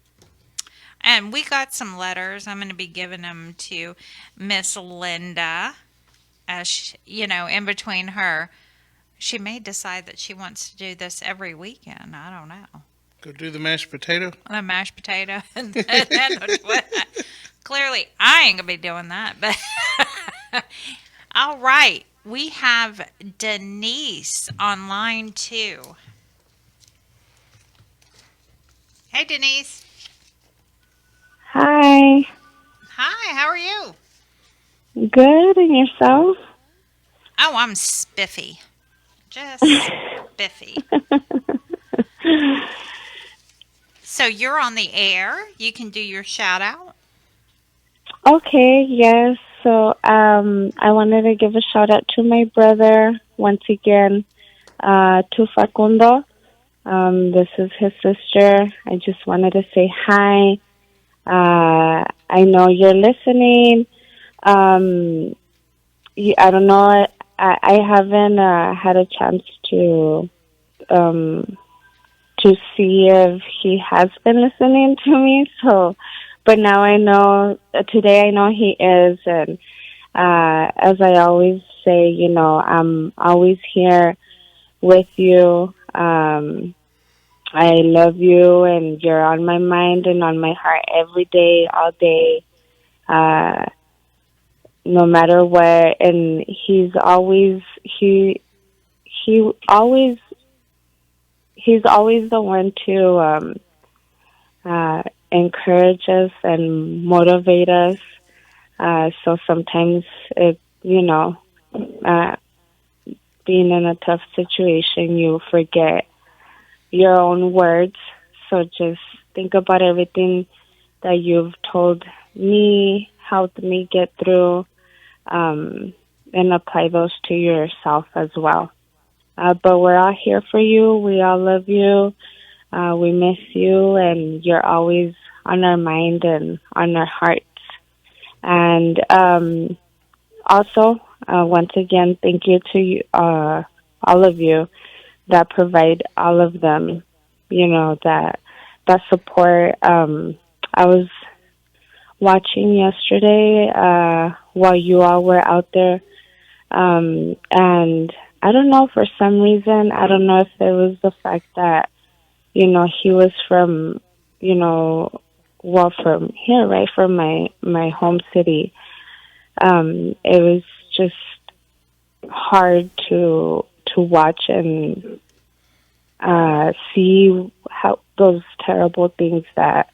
And we got some letters. I'm going to be giving them to Miss Linda. As in between her, she may decide that she wants to do this every weekend. I don't know. Go do the mashed potato? The mashed potato. Clearly, I ain't going to be doing that. But all right. We have Denise on line 2. Hey, Denise. Hi. Hi, how are you? Good, and yourself? Oh, I'm spiffy. Just spiffy. So you're on the air. You can do your shout out. Okay, yes. So I wanted to give a shout out to my brother once again, to Facundo. This is his sister. I just wanted to say hi. I know you're listening. I don't know. I haven't had a chance to see if he has been listening to me. So, but now I know. Today I know he is, and as I always say, I'm always here with you. I love you, and you're on my mind and on my heart every day, all day, no matter what. And he's always the one to encourage us and motivate us. So sometimes being in a tough situation, you forget your own words. So just think about everything that you've told me, helped me get through, and apply those to yourself as well. But we're all here for you. We all love you. We miss you, and you're always on our mind and on our hearts. And also, once again, thank you to you, all of you that provide all of them, that support. I was watching yesterday while you all were out there, and I don't know, for some reason, I don't know if it was the fact that, he was from, from here, right, from my home city. It was just hard to watch and see how those terrible things that,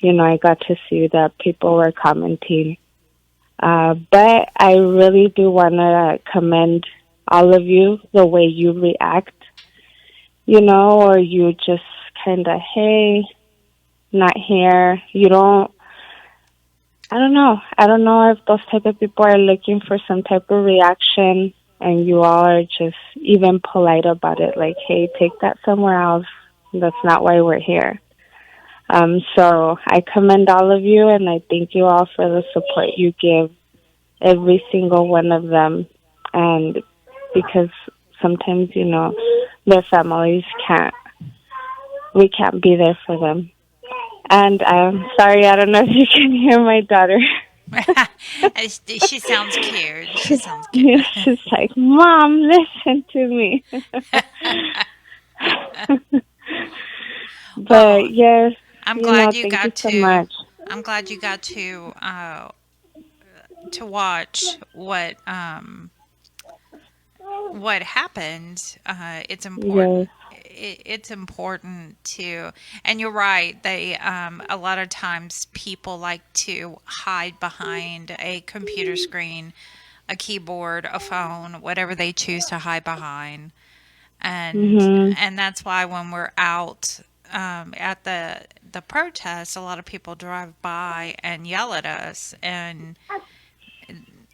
I got to see that people were commenting. But I really do want to commend all of you, the way you react, or you just kind of, hey, not here. You don't, I don't know. I don't know if those type of people are looking for some type of reaction, and you all are just even polite about it. Like, hey, take that somewhere else. That's not why we're here. So I commend all of you, and I thank you all for the support you give every single one of them. And because sometimes, their families we can't be there for them. And I'm sorry, I don't know if you can hear my daughter. She sounds cute. She sounds cute. She's like, Mom, listen to me. But yes, I'm glad you thank got you so much. I'm glad you got to watch what happened. It's important. It's important to, and you're right. They a lot of times people like to hide behind a computer screen a keyboard, a phone, whatever they choose to hide behind. And Mhm. and that's why when we're out at the protest, a lot of people drive by and yell at us, and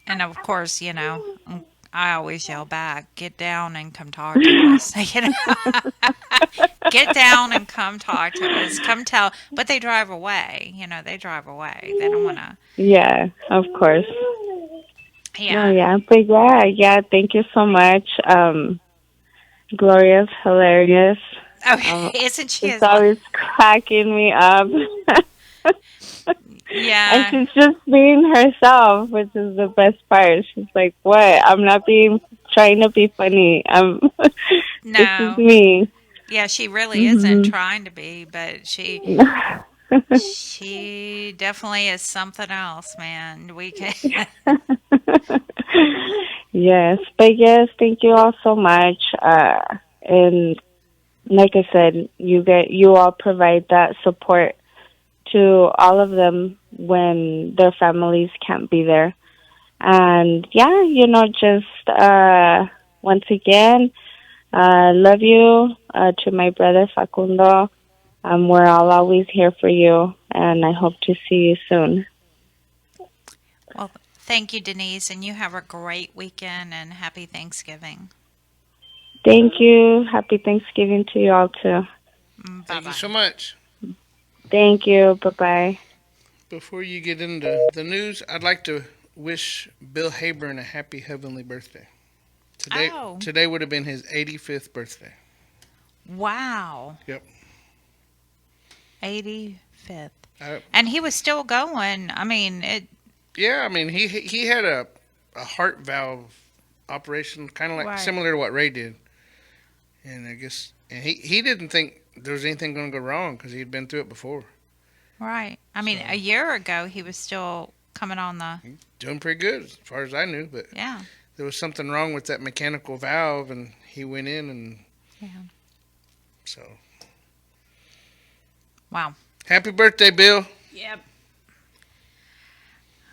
of course, I always yell back, "Get down and come talk to us." Get down and come talk to us. Come tell. But they drive away. They drive away. They don't want to. Yeah, of course. No, Yeah. yeah, but yeah, thank you so much. Gloria's hilarious. Oh, isn't she? It's always cracking me up. Yeah. And she's just being herself, which is the best part. She's like, "What? I'm not trying to be funny. This is No. me." Yeah, she really isn't Mhm. trying to be, but she definitely is something else, man. We can. Yes, but yes, thank you all so much. And like I said, you all provide that support to all of them when their families can't be there. And yeah, just once again, love you to my brother Facundo. We're all always here for you, and I hope to see you soon. Well, thank you, Denise, and you have a great weekend and happy Thanksgiving. Thank you. Happy Thanksgiving to you all too. Thank you so much. Thank you. Bye-bye. Before you get into the news, I'd like to wish Bill Hayburn a happy heavenly birthday. Today would have been his 85th birthday. Wow. Yep. 85th. And he was still going. I mean, Yeah, I mean, he had a heart valve operation, kind of like similar to what Ray did. And I guess he didn't think there was anything going to go wrong because he'd been through it before. Right. I mean, a year ago, he was still coming on the... Doing pretty good, as far as I knew. But yeah, there was something wrong with that mechanical valve, and he went in, and so... Wow. Happy birthday, Bill. Yep.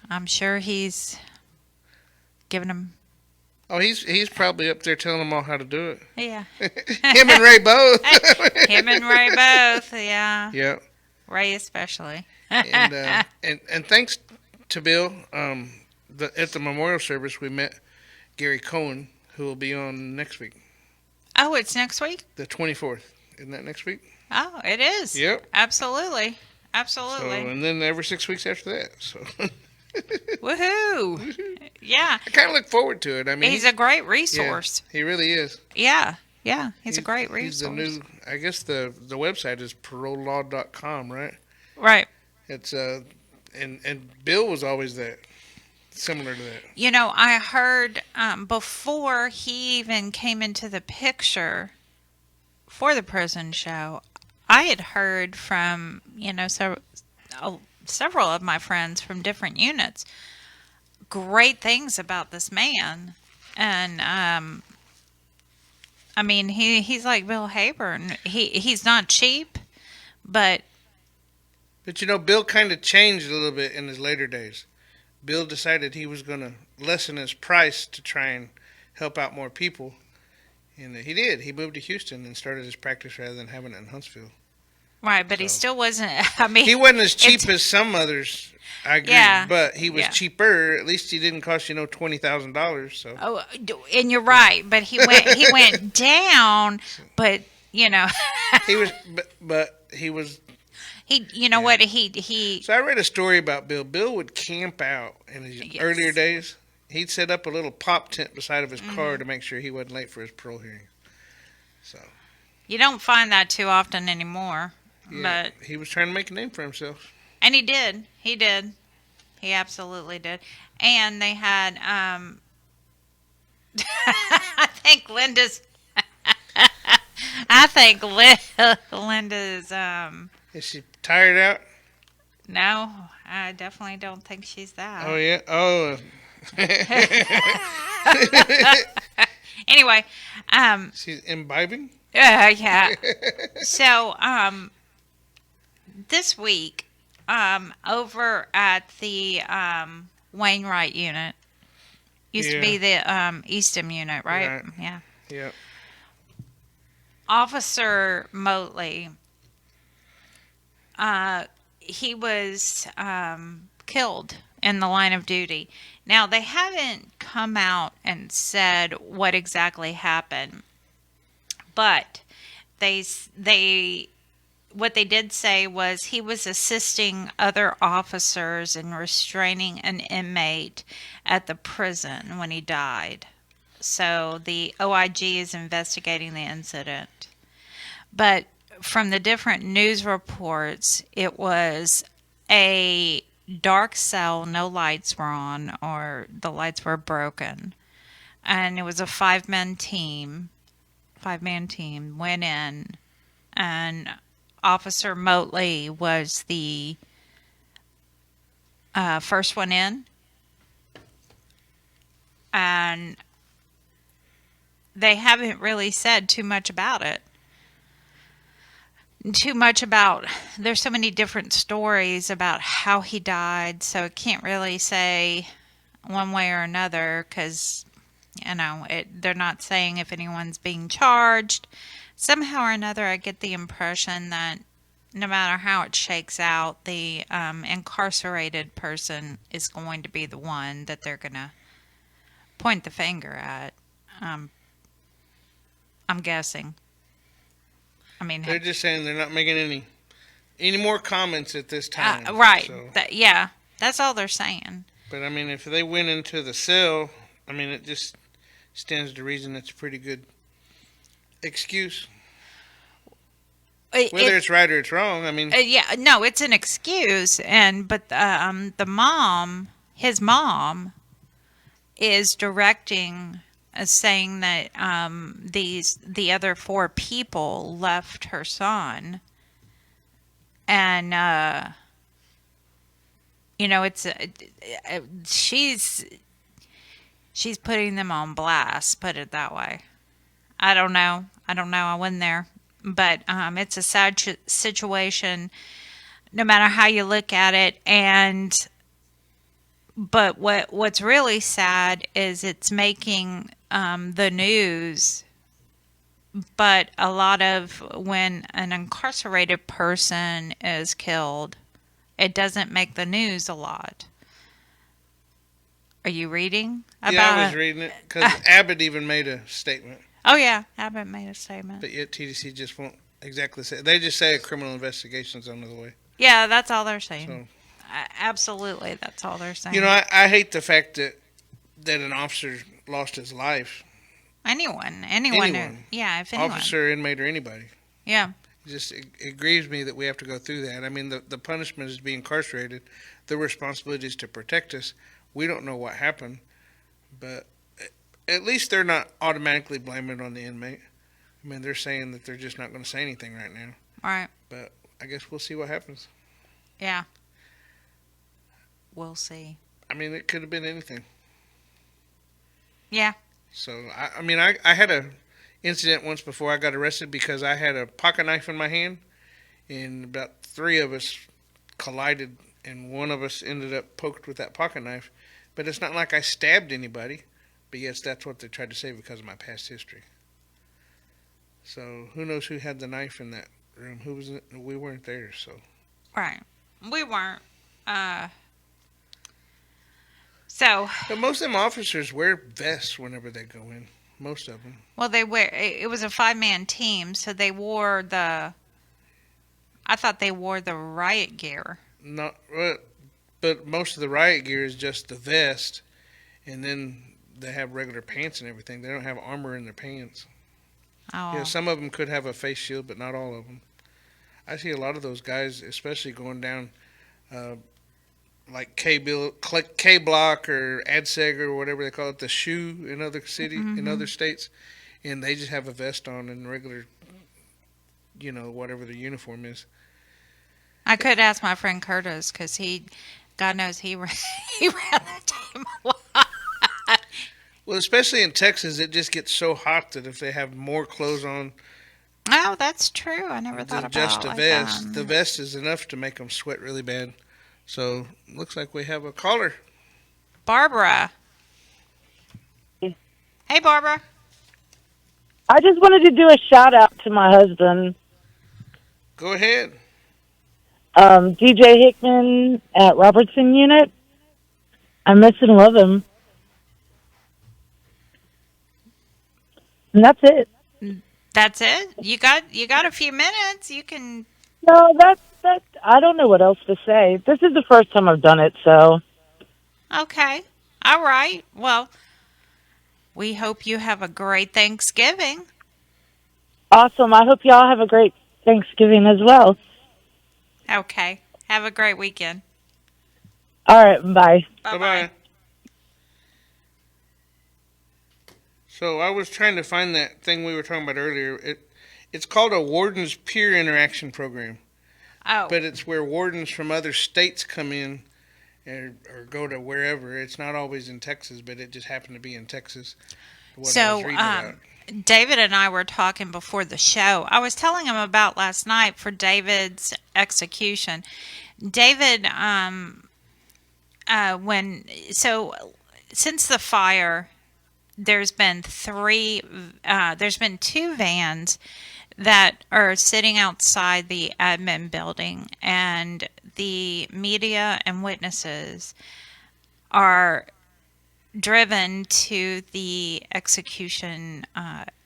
I'm sure he's giving him... Oh, he's probably up there telling them all how to do it. Yeah. Him and Ray both. Him and Ray both, yeah. Yeah. Ray especially. and thanks to Bill, at the memorial service we met Gary Cohen, who will be on next week. Oh, it's next week? The 24th. Isn't that next week? Oh, it is. Yep. Absolutely. So, and then every 6 weeks after that. So. Woohoo! Yeah. I kind of look forward to it. I mean, he's a great resource. Yeah, he really is. Yeah. Yeah. He's a great resource. He's the new, I guess the website is parolelaw.com, right? Right. It's and Bill was always that, similar to that. I heard before he even came into the picture for the prison show, I had heard from, several of my friends from different units great things about this man. And I mean, he's like Bill Hayburn. He's not cheap, but Bill kind of changed a little bit in his later days. Bill decided he was going to lessen his price to try and help out more people, and he did. He moved to Houston and started his practice rather than having it in Huntsville. Right, but he still wasn't. I mean, he wasn't as cheap as some others. I agree, but he was cheaper. At least he didn't cost $20,000. So. Oh, and you're right, but he went down. But he was, but he was. What he. So I read a story about Bill. Bill would camp out in his earlier days. He'd set up a little pop tent beside of his car to make sure he wasn't late for his parole hearing. So. You don't find that too often anymore. Yeah, but he was trying to make a name for himself. And he did. He did. He absolutely did. And they had, I think Linda's, Linda's, Is she tired out? No, I definitely don't think she's that. Oh, yeah? Oh. Anyway. She's imbibing? Yeah. So, this week, over at the Wainwright unit, Used to be the Eastham unit, right? Yeah. Yep. Officer Motley, he was killed in the line of duty. Now, they haven't come out and said what exactly happened, but what they did say was he was assisting other officers in restraining an inmate at the prison when he died. So the OIG is investigating the incident. But from the different news reports, it was a dark cell, no lights were on, or the lights were broken. And it was a five-man team went in, and Officer Motley was the first one in. And they haven't really said too much about it. There's so many different stories about how he died, so I can't really say one way or another because, they're not saying if anyone's being charged. Somehow or another, I get the impression that no matter how it shakes out, the incarcerated person is going to be the one that they're going to point the finger at. I'm guessing. I mean, they're just saying they're not making any more comments at this time. Right. So. That's all they're saying. But I mean, if they went into the cell, I mean, it just stands to reason it's a pretty good excuse. Whether it's right or it's wrong, I mean. No, it's an excuse, but his mom, is directing. Saying that the other four people left her son, and she's putting them on blast. Put it that way. I don't know. I wasn't there, but it's a sad situation, no matter how you look at it, But what's really sad is it's making the news, but a lot of when an incarcerated person is killed, it doesn't make the news a lot. Are you reading about it? Yeah, I was reading it because Abbott even made a statement. Oh, yeah, Abbott made a statement. But yet TDC just won't exactly say. They just say a criminal investigation is under the way. Yeah, that's all they're saying. So. Absolutely, that's all they're saying. I hate the fact that an officer lost his life. Anyone. Yeah, if anyone. Officer, inmate, or anybody. Yeah. It grieves me that we have to go through that. I mean, the punishment is being incarcerated. The responsibility is to protect us. We don't know what happened, but at least they're not automatically blaming it on the inmate. I mean, they're saying that they're just not going to say anything right now. Right. But I guess we'll see what happens. Yeah. We'll see. I mean, it could have been anything. Yeah. So, I had a incident once before I got arrested because I had a pocket knife in my hand, and about 3 of us collided, and one of us ended up poked with that pocket knife. But it's not like I stabbed anybody. But yes, that's what they tried to say because of my past history. So, who knows who had the knife in that room? Who was in it? We weren't there, so. Right. We weren't. But most of them officers wear vests whenever they go in. Most of them. Well, it was a 5-man team, so they wore I thought they wore the riot gear. Not, but most of the riot gear is just the vest, and then they have regular pants and everything. They don't have armor in their pants. Oh. Yeah, some of them could have a face shield, but not all of them. I see a lot of those guys, especially going down like K Block or ADSEG or whatever they call it, the shoe in other cities, in other states, and they just have a vest on and regular, whatever the uniform is. I could ask my friend Curtis because God knows he ran that team a lot. Well, especially in Texas, it just gets so hot that if they have more clothes on. Oh, that's true. I never thought about just a like vest. that. The vest is enough to make them sweat really bad. So, looks like we have a caller. Barbara. Hey, Barbara. I just wanted to do a shout out to my husband, Go ahead. DJ Hickman at Robertson Unit. I miss and love him. And that's it. That's it? You got a few minutes. You can. No, that's I don't know what else to say. This is the first time I've done it, so. Okay. All right. Well, we hope you have a great Thanksgiving. Awesome. I hope y'all have a great Thanksgiving as well. Okay. Have a great weekend. All right, bye. Bye-bye. So I was trying to find that thing we were talking about earlier. It's called a Warden's Peer Interaction Program. Oh. But it's where wardens from other states come in or go to wherever. It's not always in Texas, but it just happened to be in Texas. So, David and I were talking before the show. I was telling him about last night for David's execution. David, since the fire, there's been two vans that are sitting outside the admin building, and the media and witnesses are driven to the execution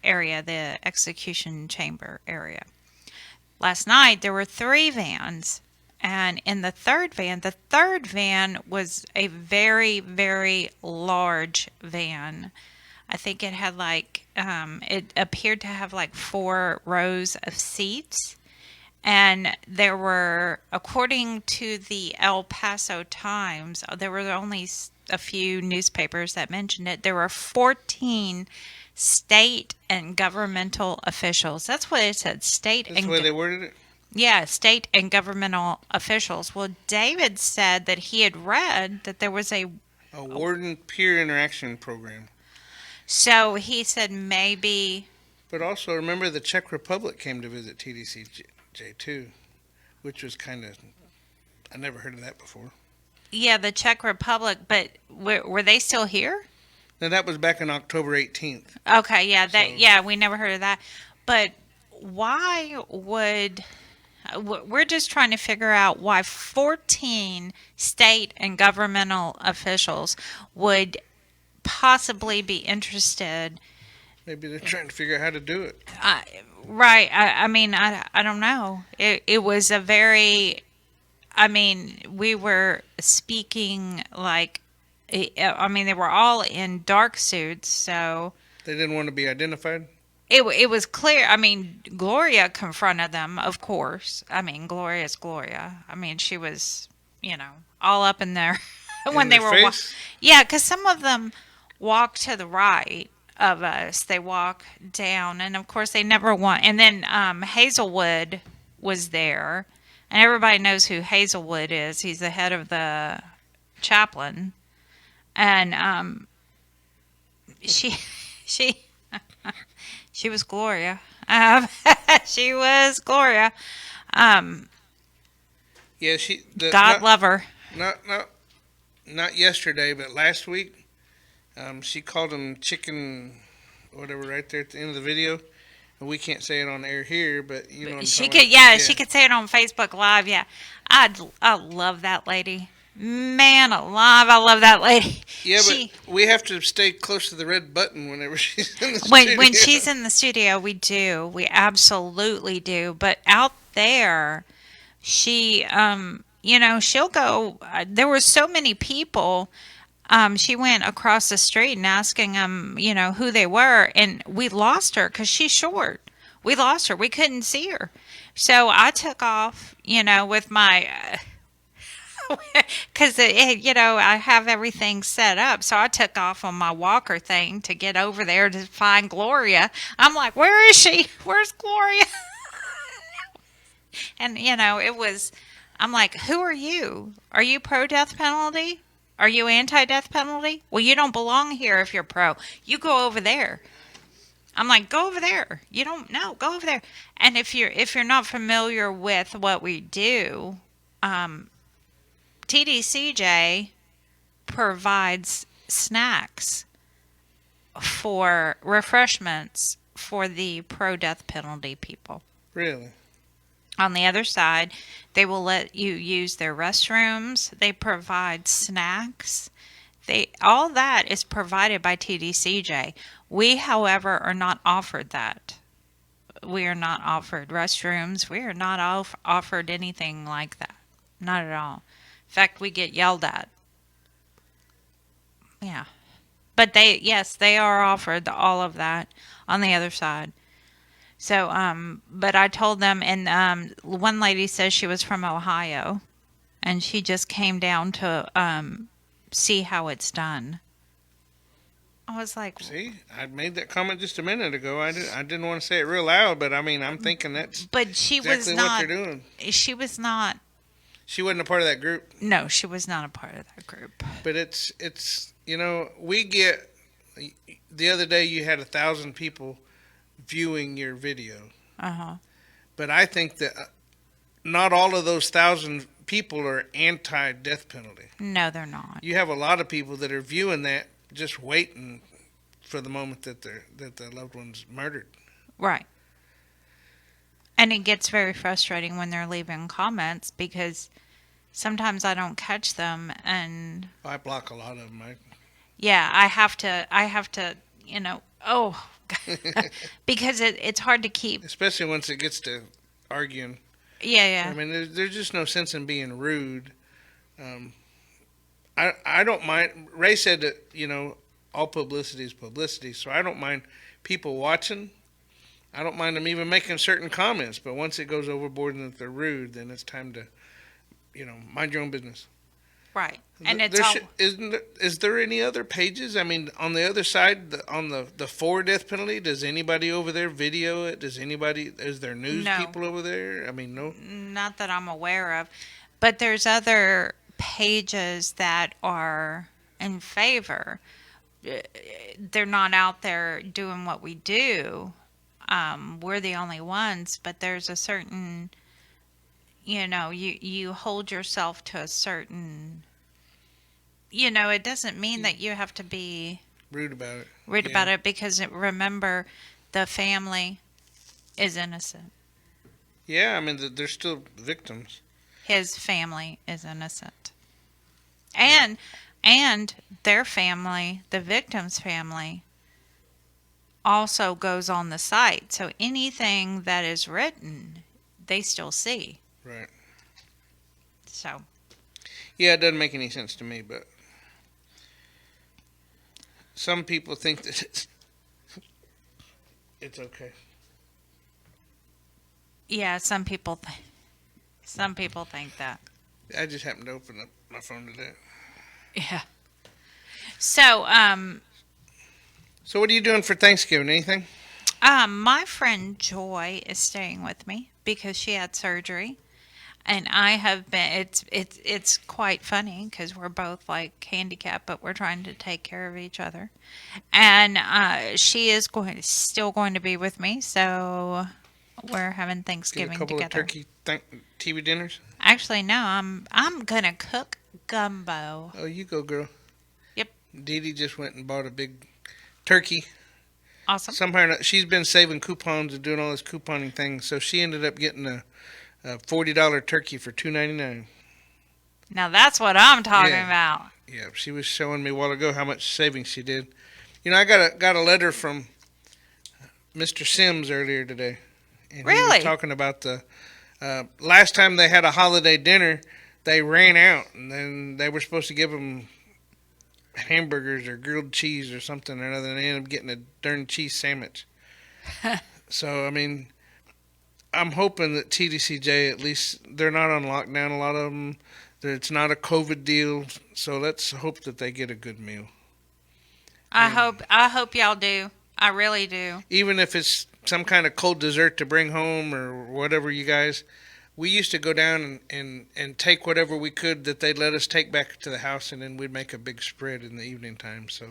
area, the execution chamber area. Last night there were 3 vans, and in the third van was a very, very large van. I think it had it appeared to have 4 rows of seats. And there were, according to the El Paso Times, there were only a few newspapers that mentioned it. There were 14 state and governmental officials. That's what it said. That's the way they worded it? Yeah, state and governmental officials. Well, David said that he had read that there was a Warden Peer Interaction Program. So he said maybe. But also remember the Czech Republic came to visit TDCJ too, which was kind of, I never heard of that before. Yeah, the Czech Republic, but were they still here? No, that was back on October 18th. Okay, yeah, we never heard of that. But why would, we're just trying to figure out why 14 state and governmental officials would possibly be interested. Maybe they're trying to figure out how to do it. Right. I mean, I don't know. It was a very, we were speaking they were all in dark suits, so. They didn't want to be identified? It was clear. Gloria confronted them, of course. Gloria's Gloria. She was, all up in there when they were. Yeah, because some of them walked to the right of us. They walk down, and of course they never want. And then Hazelwood was there, and everybody knows who Hazelwood is. He's the head of the chaplain, and she was Gloria. She was Gloria. Yeah, God love her. Not yesterday, but last week. She called them chicken, whatever, right there at the end of the video. And we can't say it on air here, but you know what I'm she talking could, about. she could say it on Facebook Live. Yeah, I love that lady. Man alive, I love that lady. Yeah, but we have to stay close to the red button whenever she's in the studio. When she's in the studio, we do. We absolutely do. But out there, she, she'll go. There were so many people. She went across the street and asking them, who they were, and we lost her because she's short. We lost her. We couldn't see her. So I took off, with my, because, I have everything set up. So I took off on my walker thing to get over there to find Gloria. I'm like, where is she? Where's Gloria? And, I'm like, who are you? Are you pro-death penalty? Are you anti-death penalty? Well, you don't belong here if you're pro. You go over there. I'm like, go over there. You don't know. Go over there. And if you're not familiar with what we do, TDCJ provides snacks for refreshments for the pro-death penalty people. Really? On the other side, they will let you use their restrooms. They provide snacks. All that is provided by TDCJ. We, however, are not offered that. We are not offered restrooms. We are not offered anything like that. Not at all. In fact, we get yelled at. Yeah. But they are offered all of that on the other side. So, but I told them, and one lady says she was from Ohio, and she just came down to see how it's done. I was like, see, I made that comment just a minute ago. I didn't want to say it real loud, but I mean, I'm thinking that's but she exactly was not, what they're doing. She was not. She wasn't a part of that group. No, she was not a part of that group. But it's we get, the other day you had 1,000 people viewing your video. Uh-huh. But I think that not all of those 1,000 people are anti-death penalty. No, they're not. You have a lot of people that are viewing that, just waiting for the moment that the loved one's murdered. Right. And it gets very frustrating when they're leaving comments because sometimes I don't catch them, and I block a lot of them. Yeah, I have to, because it's hard to keep. Especially once it gets to arguing. Yeah. I mean, there's just no sense in being rude. I don't mind. Ray said that, all publicity is publicity, so I don't mind people watching. I don't mind them even making certain comments, but once it goes overboard and if they're rude, then it's time to, mind your own business. Right. And is there any other pages? I mean, on the other side, on the for death penalty, does anybody over there video it? Is there news people over there? I mean, no. Not that I'm aware of. But there's other pages that are in favor. They're not out there doing what we do. We're the only ones, but there's a certain, you hold yourself to a certain, it doesn't mean that you have to be rude about it. Because remember, the family is innocent. Yeah, I mean, they're still victims. His family is innocent. And their family, the victim's family, also goes on the site. So anything that is written, they still see. Right. So. Yeah, it doesn't make any sense to me, but some people think that it's okay. Yeah, some people think that. I just happened to open up my phone today. Yeah. So, So what are you doing for Thanksgiving? Anything? My friend Joy is staying with me because she had surgery, and I have been. It's quite funny because we're both like handicapped, but we're trying to take care of each other. And she is still going to be with me, so we're having Thanksgiving together. Get a couple of turkey TV dinners. Actually, no. I'm gonna cook gumbo. Oh, you go, girl. Yep. Dee Dee just went and bought a big turkey. Awesome. Somehow she's been saving coupons and doing all this couponing thing, so she ended up getting a $40 turkey for $2.99. Now that's what I'm talking about. Yeah, she was showing me a while ago how much savings she did. I got a letter from Mr. Sims earlier today. And really? He was talking about the last time they had a holiday dinner, they ran out, and then they were supposed to give them hamburgers or grilled cheese or something or another, and they ended up getting a darn cheese sandwich. So, I mean, I'm hoping that TDCJ, at least, they're not on lockdown, a lot of them. It's not a COVID deal, so let's hope that they get a good meal. I hope y'all do. I really do. Even if it's some kind of cold dessert to bring home or whatever, you guys. We used to go down and take whatever we could that they'd let us take back to the house, and then we'd make a big spread in the evening time. So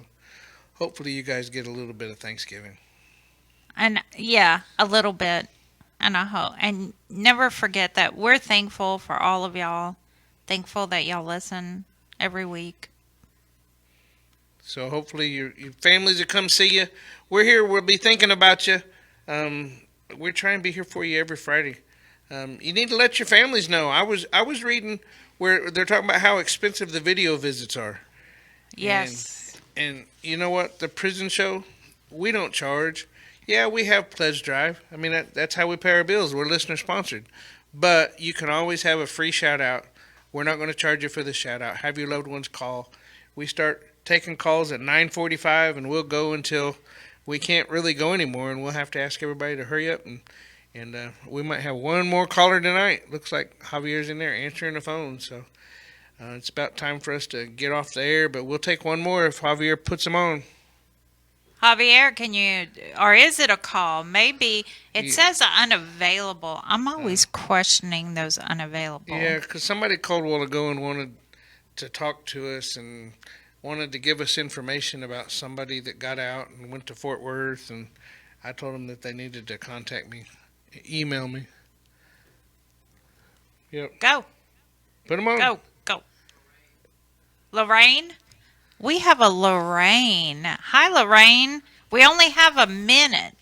hopefully you guys get a little bit of Thanksgiving. And yeah, a little bit. And I hope. And never forget that we're thankful for all of y'all. Thankful that y'all listen every week. So hopefully your families will come see you. We're here. We'll be thinking about you. We're trying to be here for you every Friday. You need to let your families know. I was reading where they're talking about how expensive the video visits are. Yes. And you know what? The prison show, we don't charge. Yeah, we have pledge drive. I mean, that's how we pay our bills. We're listener sponsored. But you can always have a free shout out. We're not going to charge you for the shout out. Have your loved ones call. We start taking calls at 9:45, and we'll go until we can't really go anymore, and we'll have to ask everybody to hurry up. And we might have one more caller tonight. Looks like Javier's in there answering the phone. So it's about time for us to get off the air, but we'll take one more if Javier puts them on. Javier, can you, or is it a call? Maybe it says unavailable. I'm always questioning those unavailable. Yeah, because somebody called a while ago and wanted to talk to us and wanted to give us information about somebody that got out and went to Fort Worth, and I told them that they needed to contact me, email me. Yep. Go. Put them on. Go. Lorraine? We have a Lorraine. Hi, Lorraine. We only have a minute.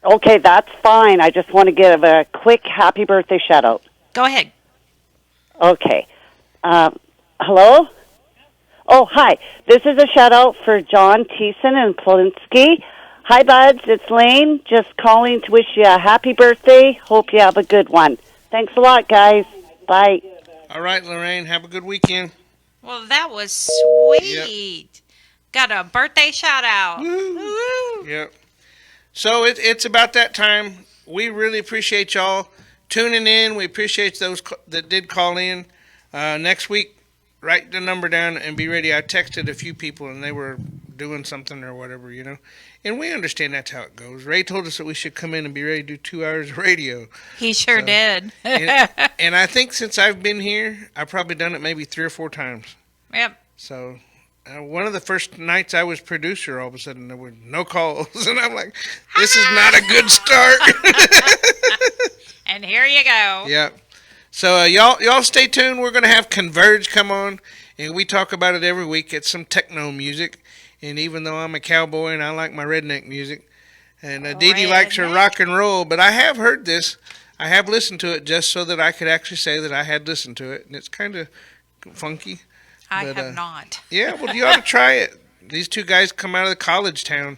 Okay, that's fine. I just want to give a quick happy birthday shout out. Go ahead. Okay. Hello? Oh, hi. This is a shout out for John Thiessen and Plonsky. Hi, buds. It's Lane. Just calling to wish you a happy birthday. Hope you have a good one. Thanks a lot, guys. Bye. All right, Lorraine. Have a good weekend. Well, that was sweet. Yep. Got a birthday shout out. Woo. Yep. So it's about that time. We really appreciate y'all tuning in. We appreciate those that did call in. Next week, write the number down and be ready. I texted a few people and they were doing something or whatever, you know. And we understand that's how it goes. Ray told us that we should come in and be ready to do 2 hours of radio. He sure did. and I think since I've been here, I've probably done it maybe 3 or 4 times. Yep. So one of the first nights I was producer, all of a sudden there were no calls. And I'm like, this is not a good start. And here you go. Yep. So y'all stay tuned. We're going to have Cnvrge come on. And we talk about it every week. It's some techno music. And even though I'm a cowboy and I like my redneck music, and Dee Dee likes her rock and roll, but I have heard this. I have listened to it just so that I could actually say that I had listened to it. And it's kind of funky. I have not. Yeah, well, you ought to try it. These 2 guys come out of the college town,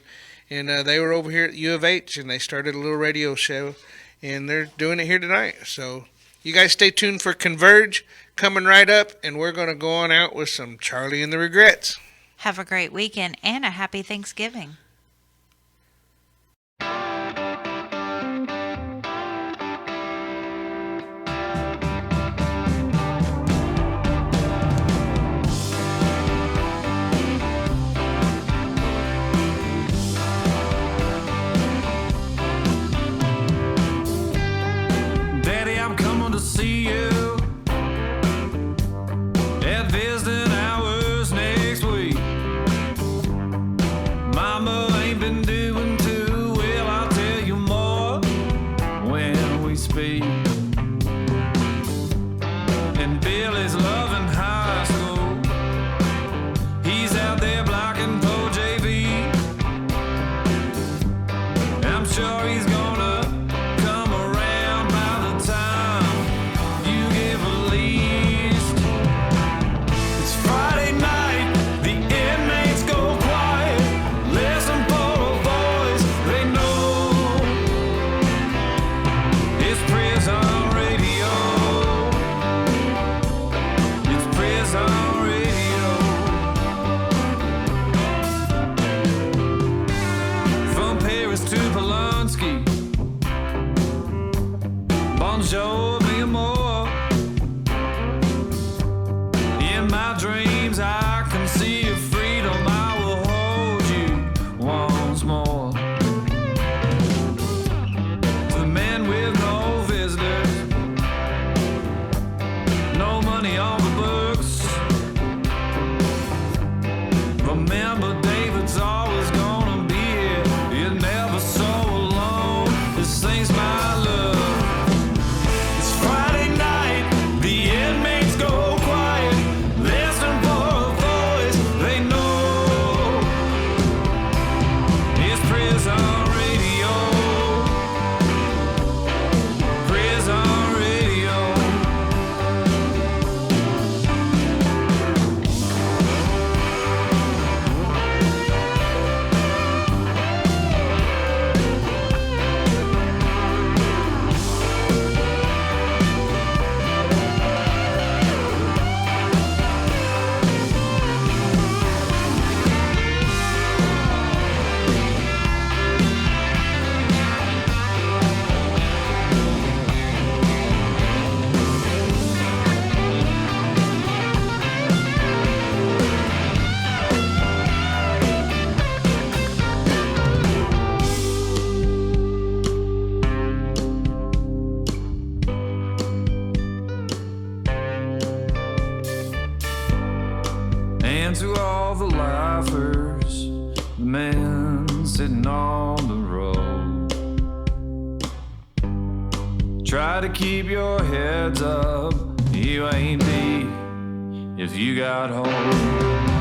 and they were over here at U of H, and they started a little radio show, and they're doing it here tonight. So you guys stay tuned for Cnvrge coming right up, and we're going to go on out with some Charlie and the Regrets. Have a great weekend and a happy Thanksgiving. Daddy, I'm coming to see you at visiting hours next week. Mama, And to all the laughers, the men sitting on the road, try to keep your heads up. You ain't deep if you got hope.